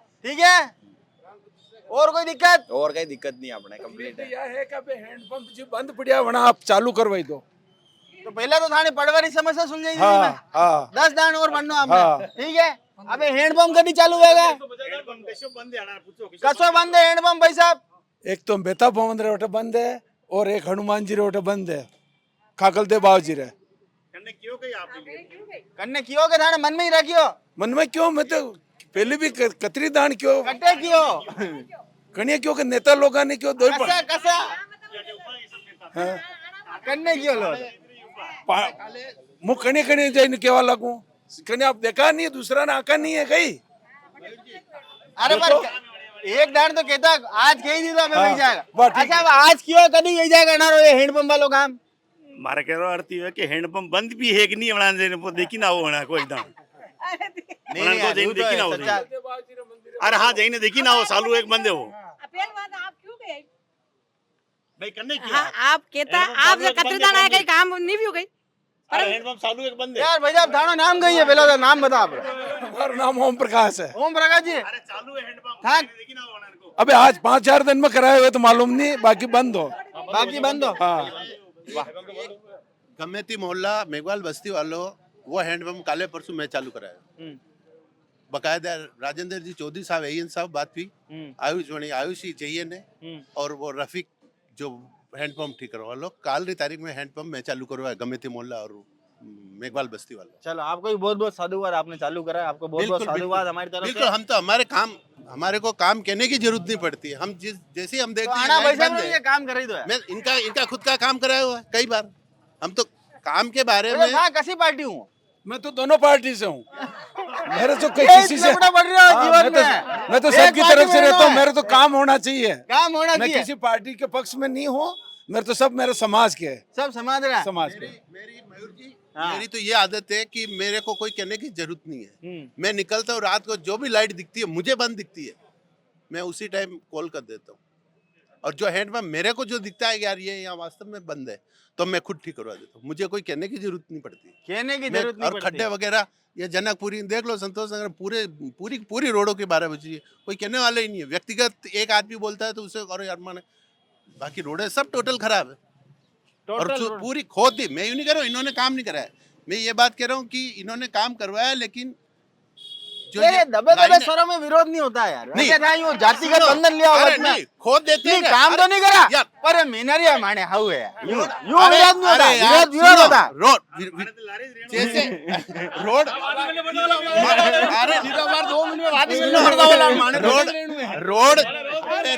और कोई दिक्कत? और कोई दिक्कत नहीं, अपने कंप्लीट है। यह है कि हैंडपंप जो बंद पड़ा वना आप चालू करवाई दो। तो पहले तो थाने पटवारी समस्या सुलझाई थी। हाँ, हाँ। 10 दान और बनना आपने। हाँ। ठीक है, अबे हैंडपंप कभी चालू होगा? कसो बंद है हैंडपंप भाई साहब? एक तो बेता भवन रोटे बंद है और एक हनुमान जी रोटे बंद है, खाकल दे बाव जी रे। कन्ने क्यों के थाने मन में ही रखियो? मन में क्यों, मैं तो पहले भी कतरी दान क्यों कट्टे क्यों? कनिया क्यों के नेता लोगा ने क्यों दो कसा कन्ने क्यों लो? मु कने कने जाइन केवा लगू कने आप देखा नहीं है, दूसरा ना आका नहीं है कहीं। अरे पर एक दान तो कहता आज कही दी तो हमें मिल जाएगा। अच्छा अब आज क्यों कभी यही जाएगा ना ये हैंडपंप वालों काम? मारे कह रहा अर्थ है कि हैंडपंप बंद भी है कि नहीं बना देने को देखी ना हो ना कोई एकदम नहीं को जैन देखी ना हो। अरे हाँ जैन देखी ना हो, सालू एक बंदे हो आप क्यों गए? भाई करने क्यों? हाँ आप कहता आप कतरदान आया कहीं काम नहीं भी हो गई। अरे हैंडपंप सालू एक बंदे यार भाई साहब थाना नाम कही है, पहले तो नाम बता आप। हमारा नाम ओम प्रकाश है। ओम प्रकाश जी, अरे चालू है हैंडपंप हाँ देखी ना हो उनको। अबे आज 5-4 दिन में कराए हुए तो मालूम नहीं, बाकी बंद हो। बाकी बंद हो। हाँ गमेती मोहल्ला मेघवाल बस्ती वालों वो हैंडपंप काले परसों मैं चालू कराया। बकायदा राजेंद्र जी चौधरी साहब एन साहब बात हुई, आयुष ही चाहिए ने और वो रफीक जो हैंडपंप ठीक करवा लो, काल री तारीख में हैंडपंप मैं चालू करवाया गमेती मोहल्ला और मेघवाल बस्ती वाला। चलो आपको भी बहुत बहुत साधुवाद, आपने चालू करा, आपको बहुत बहुत साधुवाद हमारी तरफ से। बिल्कुल, हम तो हमारे को काम कहने की जरूरत नहीं पड़ती है, हम जैसे हम देखते हैं ये काम कर रही तो है। मैं इनका खुद का काम कराया हुआ है कई बार। हम तो काम के बारे में कैसी पार्टी हूँ मैं तो दोनों पार्टी से हूँ। मेरे तो यही किसी से लफड़ा बढ़ रहा है जीवन मैं तो में। सबकी एक तरफ पार्टी से में रहता हूँ। रहना मेरे तो काम होना चाहिए। काम होना मैं चाहिए। किसी पार्टी के पक्ष में नहीं हूँ। मेरे तो सब मेरे समाज के है। सब समाज रहा है। समाज के। मेरी तो ये आदत है कि मेरे को कोई कहने की जरूरत नहीं है। मैं निकलता हूँ रात को, जो भी लाइट दिखती है मुझे बंद दिखती है, मैं उसी टाइम कॉल कर देता हूँ। और जो हैंड में मेरे को जो दिखता है यार ये यहाँ वास्तव में बंद है, तो मैं खुद ठीक करवा देता हूँ। मुझे कोई कहने की जरूरत नहीं पड़ती। कहने की जरूरत नहीं और पड़ती। खड्डे वगैरह ये जनकपुरी देख लो, संतोष नगर, पूरी रोडों के 12 बजे कोई कहने वाला ही नहीं है। व्यक्तिगत एक आदमी बोलता है तो उसे और यार माने, बाकी रोडें सब टोटल खराब है। और पूरी खोद दी। मैं यूँ नहीं कह रहा हूँ इन्होंने काम नहीं कराया, मैं ये बात कह रहा हूँ कि इन्होंने काम करवाया, लेकिन जो ये दबे दबे स्वरों में विरोध नहीं होता यार। नहीं। ऐसे था यूं जातिगत बंधन लिया अरे वक्त में। नहीं, खोद देते नहीं, हैं। काम तो अरे नहीं करा यार, पर मेनरिया माने हाउ है यूं अरे विरोध नहीं होता। अरे यार, विरोध सुनो, होता। जैसे रोड, अरे 2 मिनट में वादी करना पड़ता वाला माने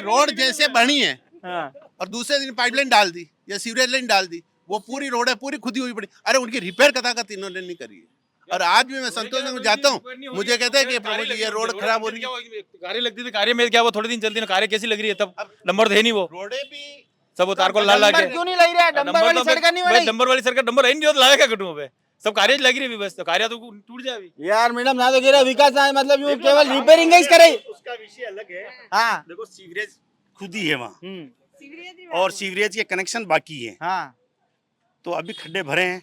रोड जैसे बनी है हाँ। और दूसरे दिन पाइपलाइन डाल दी या सीवरेज लाइन डाल दी, वो पूरी रोड है पूरी खुदी हुई पड़ी। अरे उनकी रिपेयर कदाकत इन्होंने नहीं करी है। और आज भी मैं संतोष नगर जाता हूँ, मुझे कहते हैं कि प्रभु जी ये रोड खराब हो रही है। कार्य लगती थी, कार्य में क्या वो थोड़े दिन चलती है, कार्य कैसी लग रही है? तब नंबर थे नहीं वो, रोडे भी सब उतार को ला के। क्यों नहीं लग रहा है? डंबर वाली सड़क नहीं बनी। डंबर वाली सड़क डंबर है नहीं, तो लाया क्या कटू पे? सब कार्य लग रही है बस, तो कार्य तो टूट जाए अभी। यार मैडम ना तो कह रहा विकास ना, मतलब यूं केवल रिपेयरिंग ही करे। उसका विषय अलग है। हाँ देखो सीवरेज खुद ही है वहाँ और सीवरेज के कनेक्शन बाकी है। हाँ तो अभी खड्डे भरे हैं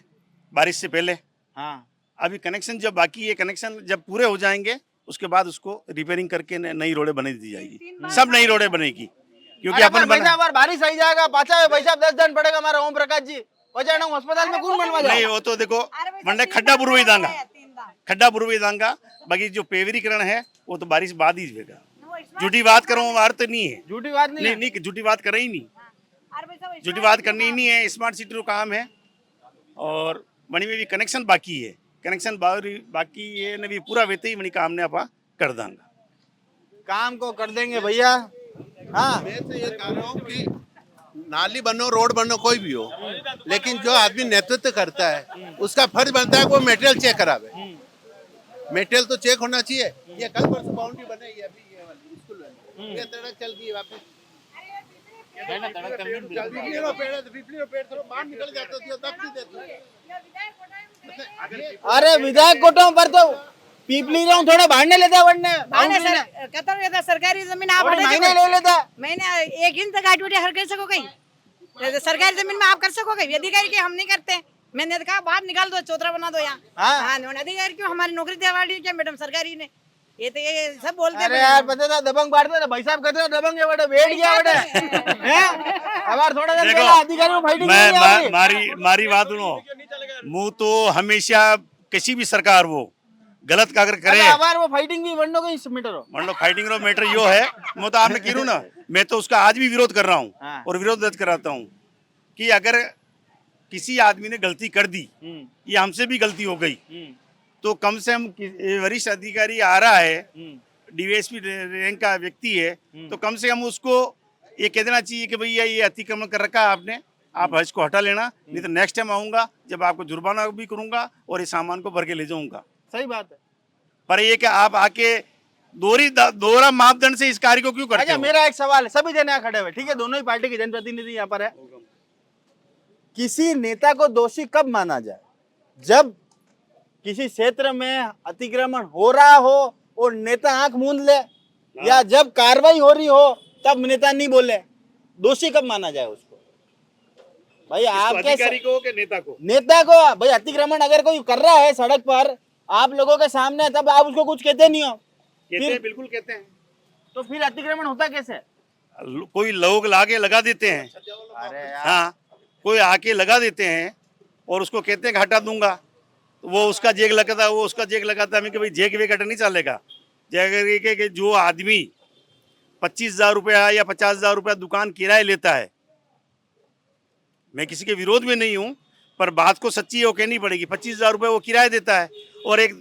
बारिश से पहले। हाँ अभी कनेक्शन जब बाकी है, कनेक्शन जब पूरे हो जाएंगे उसके बाद उसको रिपेयरिंग करके नई रोडें बना दी जाएगी। सब नई रोडें बनेगी क्योंकि अपन बारिश आई जाएगा पाचा पैसा 10 दिन पड़ेगा हमारा ओम प्रकाश जी वजह अस्पताल में कौन बनवा नहीं, वो तो देखो वनडे खड्डा बुरवी दांगा, खड्डा बुरवी दांगा। बाकी जो पेवरीकरण है वो तो बारिश बाद ही होगा। झूठी बात करो अर्थ नहीं है। झूठी बात नहीं नहीं, झूठी बात कर ही नहीं, झूठी बात करनी ही नहीं है। स्मार्ट सिटी का काम है और मणि में भी कनेक्शन बाकी है, कनेक्शन बाकी है ने भी पूरा वेते ही मणि काम ने आपा कर देंगे। काम को कर देंगे भैया। हाँ मैं तो ये कह रहा हूँ कि नाली बनो रोड बनो कोई भी हो, लेकिन जो आदमी नेतृत्व करता है उसका फर्ज बनता है कि वो मटेरियल चेक करावे। मटेरियल तो चेक होना चाहिए। ये कल परसों बाउंड्री बनाई है अभी ये वाली स्कूल में, ये सड़क चल गई वापस। अरे विधायक कोटों पर तो पीपली जाऊं थोड़ा भाड़ने लेता सरकारी जमीन आप महीने ले लेता। मैंने 1 इंच तक गाड़ी हर कर सको कहीं सरकारी जमीन में आप कर सको कहीं अधिकारी के हम नहीं करते। मैंने कहा बाहर निकाल दो, चौतरा बना दो यहाँ। हाँ अधिकारी क्यों हमारी नौकरी दिलवा दी क्या मैडम सरकारी ने? ये तो ये सब बोलते हैं। अरे यार पता था दबंग बांटते थे भाई साहब, कहते थे दबंग ये बड़े बैठ गया बड़े हैं हमार थोड़ा देर पहले अधिकारियों फाइटिंग मारी बात सुनो। मुंह तो हमेशा किसी भी सरकार वो गलत अगर करे हमार वो फाइटिंग भी वंडो के मैटर हो, मान लो फाइटिंग रो मैटर यो है। मैं तो आपने कीरू ना, मैं तो उसका आज भी विरोध कर रहा हूँ और विरोध दर्ज कराता हूँ कि अगर किसी आदमी ने गलती कर दी या हमसे भी गलती हो गई तो कम से कम वरिष्ठ अधिकारी आ रहा है, डीवीएसपी रैंक का व्यक्ति है, तो कम से कम उसको ये कह देना चाहिए कि भैया ये अतिक्रमण कर रखा है आपने, आप इसको हटा लेना, नहीं तो नेक्स्ट टाइम आऊंगा जब आपको जुर्माना भी करूंगा और इस सामान को भर के ले जाऊंगा। सही बात है। पर ये कि आप आके दोहरा मापदंड से इस कार्य को क्यों करते हो? मेरा एक सवाल है, सभी जने यहाँ खड़े हुए, ठीक है, दोनों ही पार्टी के जनप्रतिनिधि यहाँ पर है। किसी नेता को दोषी कब माना जाए? जब किसी क्षेत्र में अतिक्रमण हो रहा हो और नेता आंख मूंद ले, या जब कार्रवाई हो रही हो तब नेता नहीं बोले, दोषी कब माना जाए उसको? भाई आप अधिकारी को के नेता को? नेता को। भाई अतिक्रमण अगर कोई कर रहा है सड़क पर आप लोगों के सामने, तब आप उसको कुछ कहते नहीं हो? कहते हैं, बिल्कुल कहते हैं। तो फिर अतिक्रमण होता कैसे? कोई लोग लाके लगा देते हैं। अरे यार। हाँ, कोई आके लगा देते हैं और उसको कहते हैं कि हटा दूंगा, वो उसका जेग लगाता है, वो उसका जेग लगाता है। कि भाई जेग वेग हटा नहीं चलेगा। जेग के जो आदमी 25,000 रुपया या 50,000 रुपया दुकान किराए लेता है, मैं किसी के विरोध में नहीं हूँ, पर बात को सच्ची है वो कहनी पड़ेगी। 25,000 रुपये वो किराया देता है और एक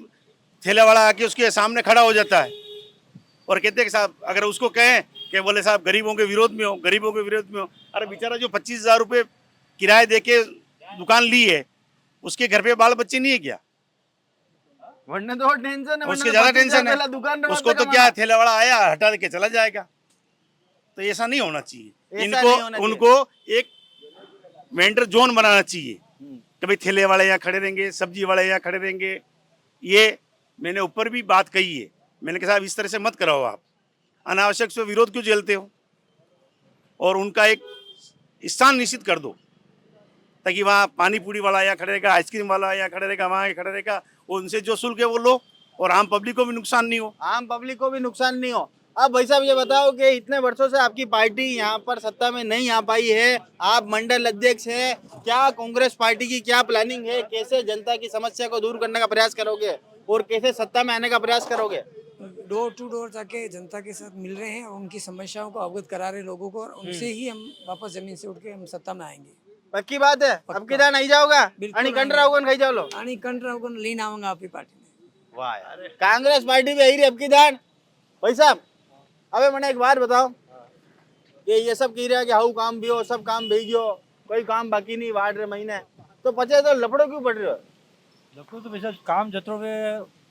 ठेला वाला आके उसके सामने खड़ा हो जाता है और कहते हैं कि साहब, अगर उसको कहें कि बोले साहब गरीबों के विरोध में हो, गरीबों के विरोध में हो। अरे बेचारा जो 25,000 रुपये किराए दे के दुकान ली है, उसके घर पे बाल बच्चे नहीं है क्या? वरना तो टेंशन है, उसके ज्यादा टेंशन है, दुकान उसको तो क्या ठेला वाला आया हटा के चला जाएगा। तो ऐसा नहीं होना चाहिए, ऐसा नहीं होना इनको उनको एक वेंडर जोन बनाना चाहिए कि भाई ठेले वाले यहाँ खड़े रहेंगे, सब्जी वाले यहाँ खड़े रहेंगे। ये मैंने ऊपर भी बात कही है, मैंने कहा साहब इस तरह से मत कराओ, आप अनावश्यक से विरोध क्यों झेलते हो, और उनका एक स्थान निश्चित कर दो ताकि वहाँ पानी पूरी वाला यहाँ खड़े रहेगा, आइसक्रीम वाला यहाँ खड़े रहेगा, वहाँ खड़े रहेगा, उनसे जो शुल्क है वो लो और आम पब्लिक को भी नुकसान नहीं हो। आम पब्लिक को भी नुकसान नहीं हो। अब भाई साहब ये बताओ कि इतने वर्षों से आपकी पार्टी यहाँ पर सत्ता में नहीं आ पाई है, आप मंडल अध्यक्ष हैं, क्या कांग्रेस पार्टी की क्या प्लानिंग है, कैसे जनता की समस्या को दूर करने का प्रयास करोगे और कैसे सत्ता में आने का प्रयास करोगे? डोर टू डोर जाके जनता के साथ मिल रहे हैं और उनकी समस्याओं को अवगत करा रहे लोगों को, और उनसे ही हम वापस जमीन से उठ के हम सत्ता में आएंगे। पक्की बात है, अब किधर नहीं जाओगा? आणि कंट्रा होगन खाई जाओ लो, आणि कंट्रा होगन लेन आऊंगा आपकी पार्टी में। वाह यार, कांग्रेस पार्टी भी आई रही अब की दान। भाई साहब अबे मैंने एक बात बताओ कि ये सब कह रहा है कि हाउ काम भी हो, सब काम भी गयो, कोई काम बाकी नहीं वार्ड रे महीने, तो पचे तो लफड़ो क्यों पड़ रहे हो? लफड़ो तो वैसे काम जतरो वे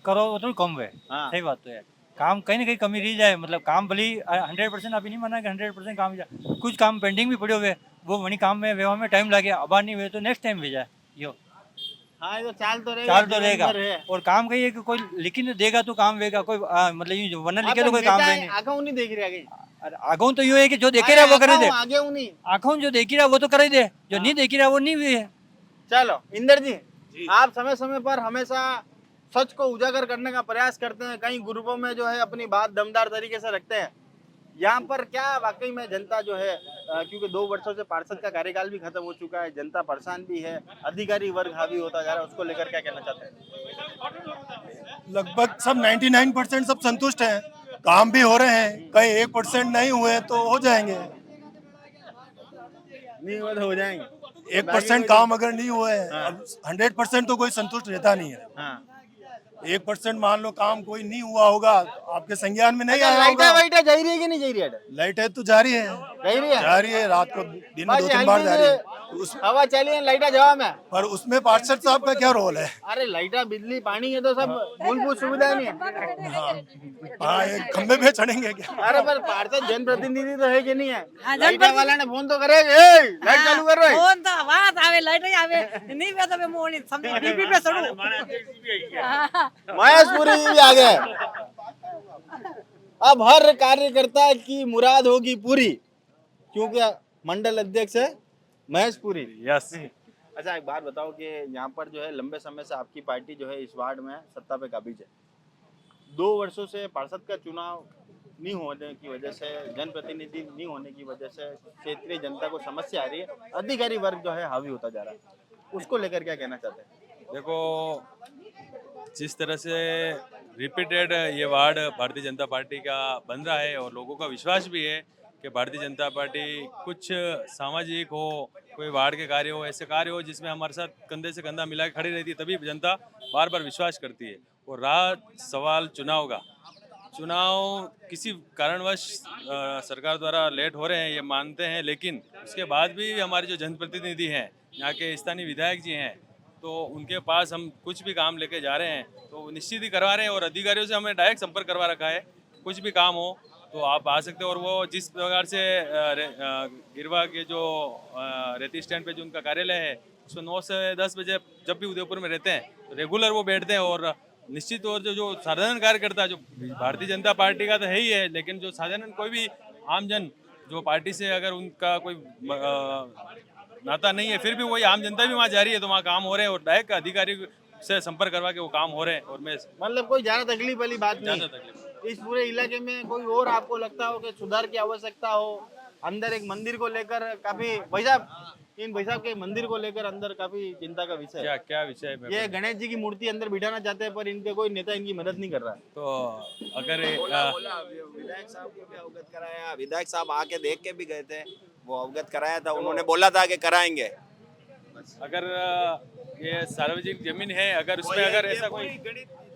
करो उतरो कम वे। हाँ। सही बात तो है, काम कहीं ना कहीं कमी रह जाए, मतलब काम भली 100% अभी नहीं माना कि 100% काम जाए, कुछ काम पेंडिंग भी पड़े हुए वो वही काम में व्यवहार में टाइम लगे, अब नहीं हुए तो नेक्स्ट टाइम भेजा यो। हाँ ये तो चाल तो रहेगा, चाल तो जीवन रहेगा, भर है। और काम कही है कि कोई लिखी देगा तो काम वेगा, कोई मतलब यूं वरना लिखे तो अपन कोई काम नेता नहीं। आंखों नहीं देख रहे आगे, आगों तो यूं है कि जो देखे रहा वो करे दे, आगे हूँ नहीं। आंखों जो देख रहा वो तो करे दे, जो नहीं देख रहा वो नहीं हुई है। चलो इंदर जी, आप समय समय पर हमेशा सच को उजागर करने का प्रयास करते हैं, कई ग्रुपों में जो है अपनी बात दमदार तरीके से रखते हैं, यहाँ पर क्या वाकई में जनता जो है क्योंकि 2 वर्षों से पार्षद का कार्यकाल भी खत्म हो चुका है, जनता परेशान भी है, अधिकारी वर्ग हावी होता जा रहा है, उसको लेकर क्या कहना चाहते हैं? लगभग सब 99% सब संतुष्ट हैं, काम भी हो रहे हैं, कहीं 1% नहीं हुए तो हो जाएंगे, नहीं हुए तो हो जाएंगे, 1% काम अगर नहीं हुए अब 100% तो कोई संतुष्ट रहता नहीं है। हाँ। 1% मान लो काम कोई नहीं हुआ होगा, आपके संज्ञान में नहीं आया लाइटा होगा। वाइटा जा रही है कि नहीं जा रही है? लाइटें तो जारी है, जा रही है रात को दिन में 2-3 बार जारी है, हवा चली है लाइटा जवा में, पर उसमें पार्षद साहब का क्या रोल है? अरे लाइटा बिजली पानी है तो सब मूलभूत सुविधा नहीं है। हाँ एक खंबे पे चढ़ेंगे क्या? अरे पर पार्षद जनप्रतिनिधि तो है कि नहीं है? हाँ, लाइटा वाला ने फोन तो करे, लाइट चालू कर रहे फोन तो बात आवे लाइट ही आवे नहीं वे तो मैं मोनी समझी बीपी पे चढ़ू। महेशपुरी जी भी आ गए। अब हर कार्यकर्ता की मुराद होगी पूरी, क्योंकि मंडल अध्यक्ष है महेशपुरी। यस। अच्छा एक बात बताओ कि यहाँ पर जो है लंबे समय से आपकी पार्टी जो है इस वार्ड में सत्ता पे काबिज है, 2 वर्षों से पार्षद का चुनाव नहीं होने की वजह से, जनप्रतिनिधि नहीं होने की वजह से क्षेत्रीय जनता को समस्या आ रही है, अधिकारी वर्ग जो है हावी होता जा रहा है, उसको लेकर क्या कहना चाहते हैं? देखो जिस तरह से रिपीटेड ये वार्ड भारतीय जनता पार्टी का बन रहा है और लोगों का विश्वास भी है कि भारतीय जनता पार्टी कुछ सामाजिक हो, कोई वार्ड के कार्य हो, ऐसे कार्य हो जिसमें हमारे साथ कंधे से कंधा मिला के खड़ी रहती है, तभी जनता बार बार विश्वास करती है। और रहा सवाल चुनाव का, चुनाव किसी कारणवश सरकार द्वारा लेट हो रहे हैं ये मानते हैं, लेकिन उसके बाद भी हमारे जो जनप्रतिनिधि हैं, यहाँ के स्थानीय विधायक जी हैं, तो उनके पास हम कुछ भी काम लेके जा रहे हैं तो निश्चित ही करवा रहे हैं, और अधिकारियों से हमने डायरेक्ट संपर्क करवा रखा है, कुछ भी काम हो तो आप आ सकते हो। और वो जिस प्रकार से गिरवा के जो रेती स्टैंड पे जो उनका कार्यालय है उसको 9 से 10 बजे जब भी उदयपुर में रहते हैं तो रेगुलर वो बैठते हैं। और निश्चित तौर से जो साधारण कार्यकर्ता जो भारतीय जनता पार्टी का तो है ही है, लेकिन जो साधारण कोई भी आमजन जो पार्टी से अगर उनका कोई नाता नहीं है, फिर भी वही आम जनता भी वहाँ जा रही है तो वहाँ काम हो रहे हैं, और डायरेक्ट अधिकारी से संपर्क करवा के वो काम हो रहे हैं। और मैं मतलब कोई ज्यादा तकलीफ वाली बात नहीं। इस पूरे इलाके में कोई और आपको लगता हो कि सुधार की आवश्यकता हो, अंदर एक मंदिर को लेकर काफी भाई साहब के मंदिर को लेकर अंदर काफी चिंता का विषय है। क्या विषय है? ये गणेश जी की मूर्ति अंदर बिठाना चाहते हैं पर इनके कोई नेता इनकी मदद नहीं कर रहा है। तो अगर विधायक साहब को भी अवगत कराया, विधायक साहब आके देख के भी गए थे, वो अवगत कराया था, उन्होंने बोला था कि कराएंगे। अगर ये सार्वजनिक जमीन है, अगर उसमें अगर ऐसा कोई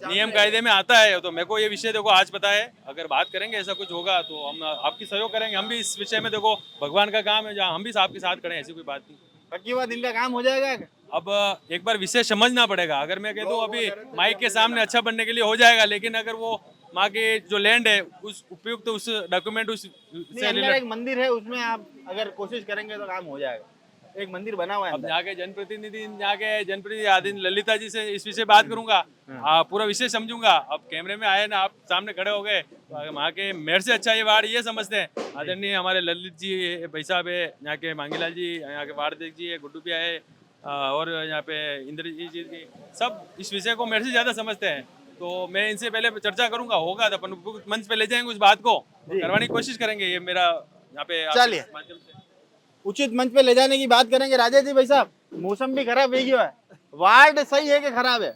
नियम कायदे में आता है तो मेरे को ये विषय देखो आज पता है, अगर बात करेंगे ऐसा कुछ होगा तो हम आपकी सहयोग करेंगे। हम भी इस विषय में देखो भगवान का काम है, जहाँ हम भी आपके साथ खड़े हैं, ऐसी कोई बात नहीं। पक्की बात, इनका काम हो जाएगा। अब एक बार विषय समझना पड़ेगा। अगर मैं कह दूं अभी माइक के सामने अच्छा बनने के लिए हो जाएगा, लेकिन अगर वो वहाँ के जो लैंड है उस उपयुक्त उस डॉक्यूमेंट उस नहीं, अंदर एक मंदिर है, उसमें आप अगर कोशिश करेंगे तो काम हो जाएगा। एक मंदिर बना हुआ है अब अंदर। यहाँ के जनप्रतिनिधि आदिन ललिता जी से इस विषय बात करूंगा, पूरा विषय समझूंगा। अब कैमरे में आए ना, आप सामने खड़े हो गए, तो वहाँ के मेयर से अच्छा ये वार्ड ये समझते हैं। आदरणीय हमारे ललित जी भाई साहब है, यहाँ के मांगीलाल जी, यहाँ के वार्ड अध्यक्ष जी है, गुड्डू भैया है, और यहाँ पे इंद्रजीत जी, सब इस विषय को मेरे से ज्यादा समझते हैं। तो मैं इनसे पहले चर्चा करूंगा, होगा तो अपन मंच पे ले जाएंगे उस बात को, करवाने की कोशिश करेंगे। ये मेरा यहाँ पे चलिए, उचित मंच पे ले जाने की बात करेंगे। राजेश जी भाई साहब, मौसम भी खराब है, है वार्ड सही है कि खराब है?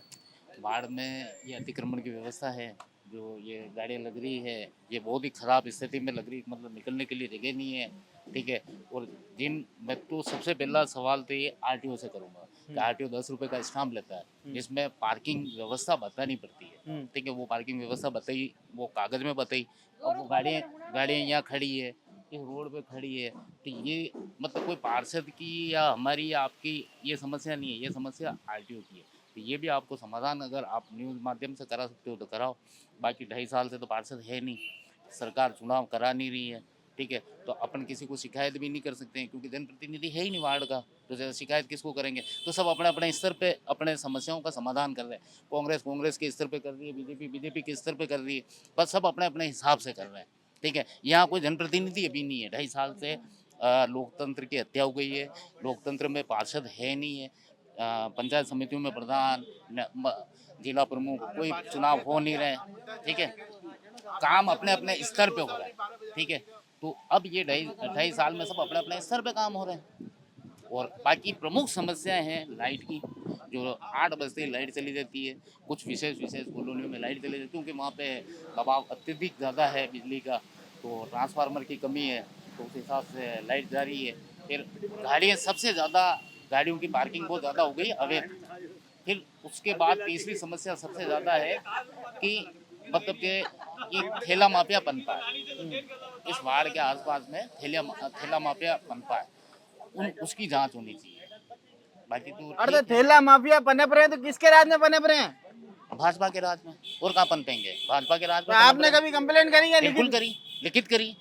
वार्ड में ये अतिक्रमण की व्यवस्था है, जो ये गाड़ियाँ लग रही है, ये बहुत ही खराब स्थिति में लग रही, मतलब निकलने के लिए जगह नहीं है, ठीक है। और मैं तो सबसे पहला सवाल तो ये आरटीओ से करूँगा कि आरटीओ 10 रुपये का स्टाम्प लेता है, जिसमें पार्किंग व्यवस्था बतानी पड़ती है, ठीक है। वो पार्किंग व्यवस्था बताई, वो कागज में बताई, और वो गाड़ियाँ यहाँ खड़ी है, इस रोड पे खड़ी है, तो ये मतलब कोई पार्षद की या हमारी या आपकी ये समस्या नहीं है, ये समस्या आरटीओ की है। तो ये भी आपको समाधान अगर आप न्यूज़ माध्यम से करा सकते हो तो कराओ। बाकी 2.5 साल से तो पार्षद है नहीं, सरकार चुनाव करा नहीं रही है, ठीक है। तो अपन किसी को शिकायत भी नहीं कर सकते हैं, क्योंकि जनप्रतिनिधि है ही नहीं वार्ड का, तो शिकायत किसको करेंगे? तो सब अपने अपने स्तर पे अपने समस्याओं का समाधान कर रहे हैं। कांग्रेस के स्तर पे कर रही है, बीजेपी के स्तर पे कर रही है, बस सब अपने अपने हिसाब से कर रहे हैं, ठीक है। यहाँ कोई जनप्रतिनिधि अभी नहीं है। 2.5 साल से लोकतंत्र की हत्या हो गई है, लोकतंत्र में पार्षद है नहीं है, पंचायत समितियों में प्रधान, जिला प्रमुख, कोई चुनाव हो नहीं रहे, ठीक है। काम अपने अपने स्तर पे हो रहा है, ठीक है। तो अब ये 2.5 साल में सब अपने अपने स्तर पे काम हो रहे हैं। और बाकी प्रमुख समस्याएं हैं लाइट की, जो 8 बजते ही लाइट चली जाती है, कुछ विशेष कॉलोनियों में लाइट चली जाती है, क्योंकि वहाँ पे दबाव अत्यधिक ज़्यादा है बिजली का, तो ट्रांसफार्मर की कमी है, तो उस हिसाब से लाइट जा रही है। फिर गाड़ियाँ सबसे ज़्यादा, गाड़ियों की पार्किंग बहुत ज़्यादा हो गई अवैध। फिर उसके बाद तीसरी समस्या सबसे ज़्यादा है कि मतलब कि ये ठेला माफिया बनता है, इस वार्ड के आसपास में ठेला माफिया बनता है, उसकी जांच होनी चाहिए। बाकी तो अरे ठेला माफिया पनप रहे हैं, तो किसके राज में पनप रहे हैं? भाजपा के राज में, और कहाँ पनपेंगे? भाजपा के राज में। आपने कभी कंप्लेंट करी है? बिल्कुल करी, लिखित करी,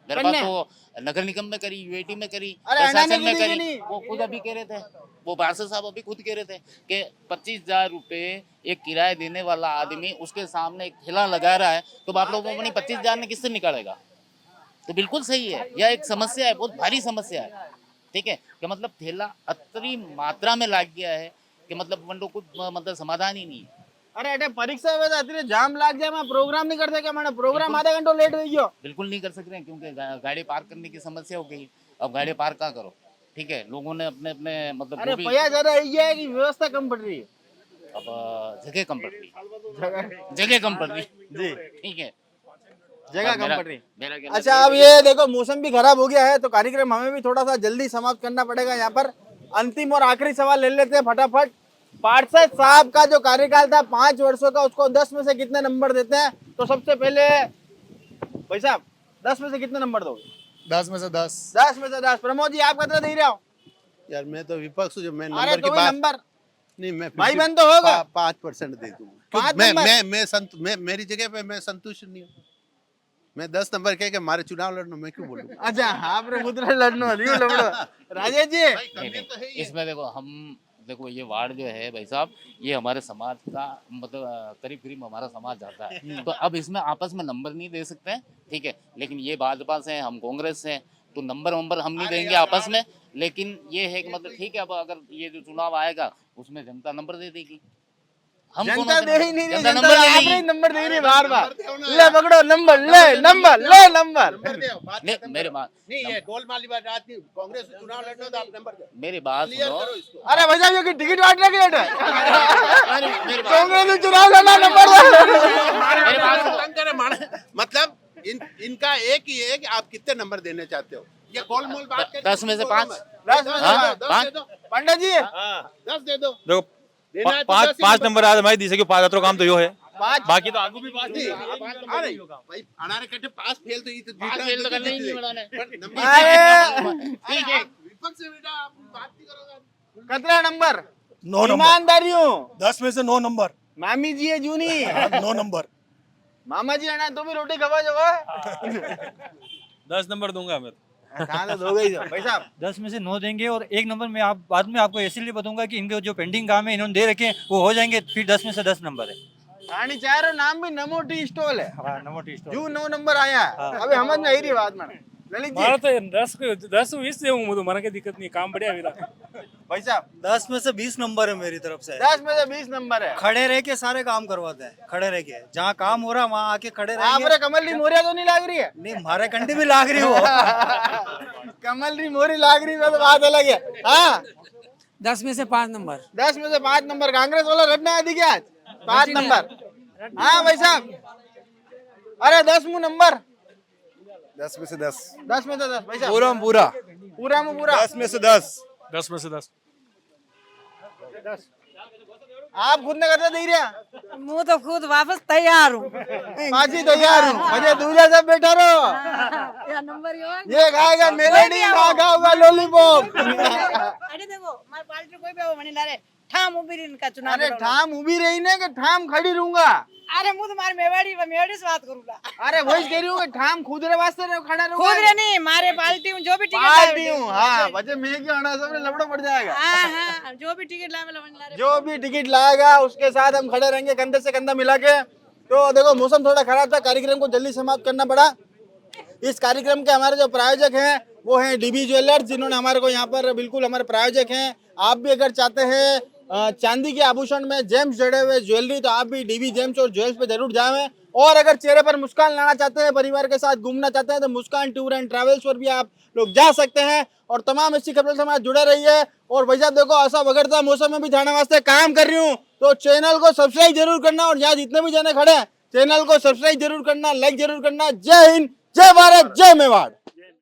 मेरे पास तो नगर निगम में करी, यूएटी में करी, अरे प्रशासन में करी। वो खुद अभी कह रहे थे, वो पार्षद साहब अभी खुद कह रहे थे कि 25,000 रुपये एक किराया देने वाला आदमी उसके सामने एक ठेला लगा रहा है, तो आप लोगों को 25,000 में किससे निकालेगा? तो बिल्कुल सही है, यह एक समस्या है, बहुत भारी समस्या है, ठीक है। कि मतलब ठेला अतरी मात्रा में लग गया है कि मतलब वंडो कुछ मतलब समाधान ही नहीं है। अरे अटे परीक्षा में अतरे जाम लाग जाए, मैं प्रोग्राम नहीं कर सके, मैंने प्रोग्राम आधा घंटा लेट हो गया। बिल्कुल नहीं कर सकते हैं, क्योंकि गाड़ी पार्क करने की समस्या हो गई। अब गाड़ी पार्क कहाँ करो, ठीक है। लोगों ने अपने अपने मतलब अरे पैसा ज्यादा ये है कि व्यवस्था कम पड़ रही है, अब जगह कम पड़ रही जी, ठीक है, जगह कम पड़ रही। अच्छा, अब ये देखो मौसम भी खराब हो गया है, तो कार्यक्रम हमें भी थोड़ा सा जल्दी समाप्त करना पड़ेगा। यहाँ पर अंतिम और आखिरी सवाल ले लेते हैं फटाफट। पार्षद साहब का जो कार्यकाल था 5 वर्षों का, उसको 10 में से कितने नंबर देते हैं? तो सबसे पहले भाई साहब 10 में से कितने नंबर दोगे? 10 में से 10। 10 में से 10। प्रमोद जी, आप कितना दे रहे हो? यार मैं तो विपक्ष हूँ, जो मैं अरे नंबर तो की बात नंबर नहीं, मैं भाई बहन तो होगा 5% दे दूंगा। 5 मैं मेरी जगह पे मैं संतुष्ट नहीं हूँ। मैं 10 नंबर कह के हमारे चुनाव लड़ना, मैं क्यों बोलूँ? अच्छा, आपने मुद्रा लड़ना राजेश जी। इसमें देखो ये वार्ड जो है भाई साहब, ये हमारे समाज का मतलब करीब हमारा समाज जाता है, तो अब इसमें आपस में नंबर नहीं दे सकते हैं, ठीक है। लेकिन ये भाजपा से हैं, हम कांग्रेस से हैं, तो नंबर हम नहीं देंगे आपस में। लेकिन ये है कि मतलब ठीक है, अब अगर ये जो चुनाव आएगा उसमें जनता नंबर दे देगी। हम जनता दे ही नहीं रही, जनता नंबर आपने ही नंबर दे रही बार बार। ले पकड़ो नंबर, ले नंबर। मेरे बात नहीं, ये गोलमाली बात राजनीति, कांग्रेस से चुनाव लड़ना तो आप नंबर दो। मेरी बात सुनो। अरे भैया, ये टिकट बांटने के लिए कांग्रेस से चुनाव लड़ना, नंबर मतलब इनका एक ही है कि आप कितने नंबर देने चाहते हो। ये गोलमोल बात करके 10 में से 5। 10 में से 5 पंडित जी 10 दे दो। देखो 5 नंबर आज हमारी दी सके 5 काम तो यो है, बाकी तो आगू भी बात नहीं। भाई अनारे कट्टे पास फेल तो ये तो फेल तो करना ही नहीं बनाने। ठीक है, कितना नंबर 9 नंबर ईमानदारी हूँ 10 में से 9 नंबर मामी जी है जूनी 9 नंबर मामा जी आना तुम भी रोटी खवा जो 10 नंबर दूंगा मैं कहाँ तो दो गई भाई साहब 10 में से 9 देंगे और 1 नंबर में आप बाद में आपको इसलिए बताऊंगा कि इनके जो पेंडिंग काम है इन्होंने दे रखे हैं वो हो जाएंगे, फिर 10 में से 10 नंबर है। रानी चारो नाम भी नमो टी स्टॉल है हाँ, नमो टी स्टॉल। जू 9 नंबर आया है अभी समझ में आई रही बात मैंने ललित मारा जी तो 10-20 से हूँ तुम्हारा कोई दिक्कत नहीं, काम बढ़िया मेरा। भाई साहब 10 में से 20 नंबर है मेरी तरफ से। 10 में से 20 नंबर है खड़े रह के सारे काम करवाते हैं, खड़े रह के जहाँ काम हो रहा है वहाँ आके खड़े रहेंगे। आपरे कमल री मोरिया तो नहीं लाग रही है नहीं हमारे कंडी भी लाग रही हो कमल री मोरी लाग रही है तो बात अलग है हाँ 10 में से 5 नंबर 10 में से 5 नंबर कांग्रेस वाला रटना है दिखे आज 5 नंबर हाँ भाई साहब अरे 10 मुँह नंबर 10 में से 10 10 में से 10 भाई साहब पूरा पूरा पूरा में पूरा 10 में से 10 10 में से 10 आप खुद ने करते दे रहे मुँह तो खुद वापस तैयार हूँ पाजी तैयार हूँ मुझे दूल्हा सब बैठा रहो या नंबर ये गाएगा मेलोडी ना गाऊंगा लॉलीपॉप अरे देखो मार पार्टी कोई भी मनी ला रे ठाम उभी रही इनका चुनाव अरे ठाम उभी रही ने कि ठाम खड़ी रहूंगा अरे मुँह तुम्हारे मेवाड़ी से बात करूंगा अरे वही कह रही हूँ कि ठाम खुद रे वास्ते रे खड़ा रहूंगा खुद रे नहीं मारे पार्टी हूँ जो भी टिकट पार्टी हूँ हाँ बच्चे मैं क्यों आना सब लपड़ा पड़ जाएगा हाँ जो भी टिकट लावे जो भी टिकट लाएगा उसके साथ हम खड़े रहेंगे कंधे से कंधा मिला के। तो देखो मौसम थोड़ा खराब था, कार्यक्रम को जल्दी समाप्त करना पड़ा। इस कार्यक्रम के हमारे जो प्रायोजक हैं वो हैं डीबी ज्वेलर्स, जिन्होंने हमारे को यहाँ पर बिल्कुल हमारे प्रायोजक हैं। आप भी अगर चाहते हैं चांदी के आभूषण में जेम्स जड़े हुए ज्वेलरी तो आप भी डीबी जेम्स और ज्वेल्स पे जरूर जाएं। और अगर चेहरे पर मुस्कान लाना चाहते हैं, परिवार के साथ घूमना चाहते हैं तो मुस्कान टूर एंड ट्रैवल्स पर भी आप लोग जा सकते हैं। और तमाम ऐसी खबरों से हमारे जुड़े रहिए। और भाई साहब देखो ऐसा बगड़ता मौसम में भी जाने वास्ते काम कर रही हूँ तो चैनल को सब्सक्राइब जरूर करना। और यहाँ जितने भी जाने खड़े हैं चैनल को सब्सक्राइब जरूर करना, लाइक जरूर करना। जय हिंद, जय भारत, जय मेवाड़।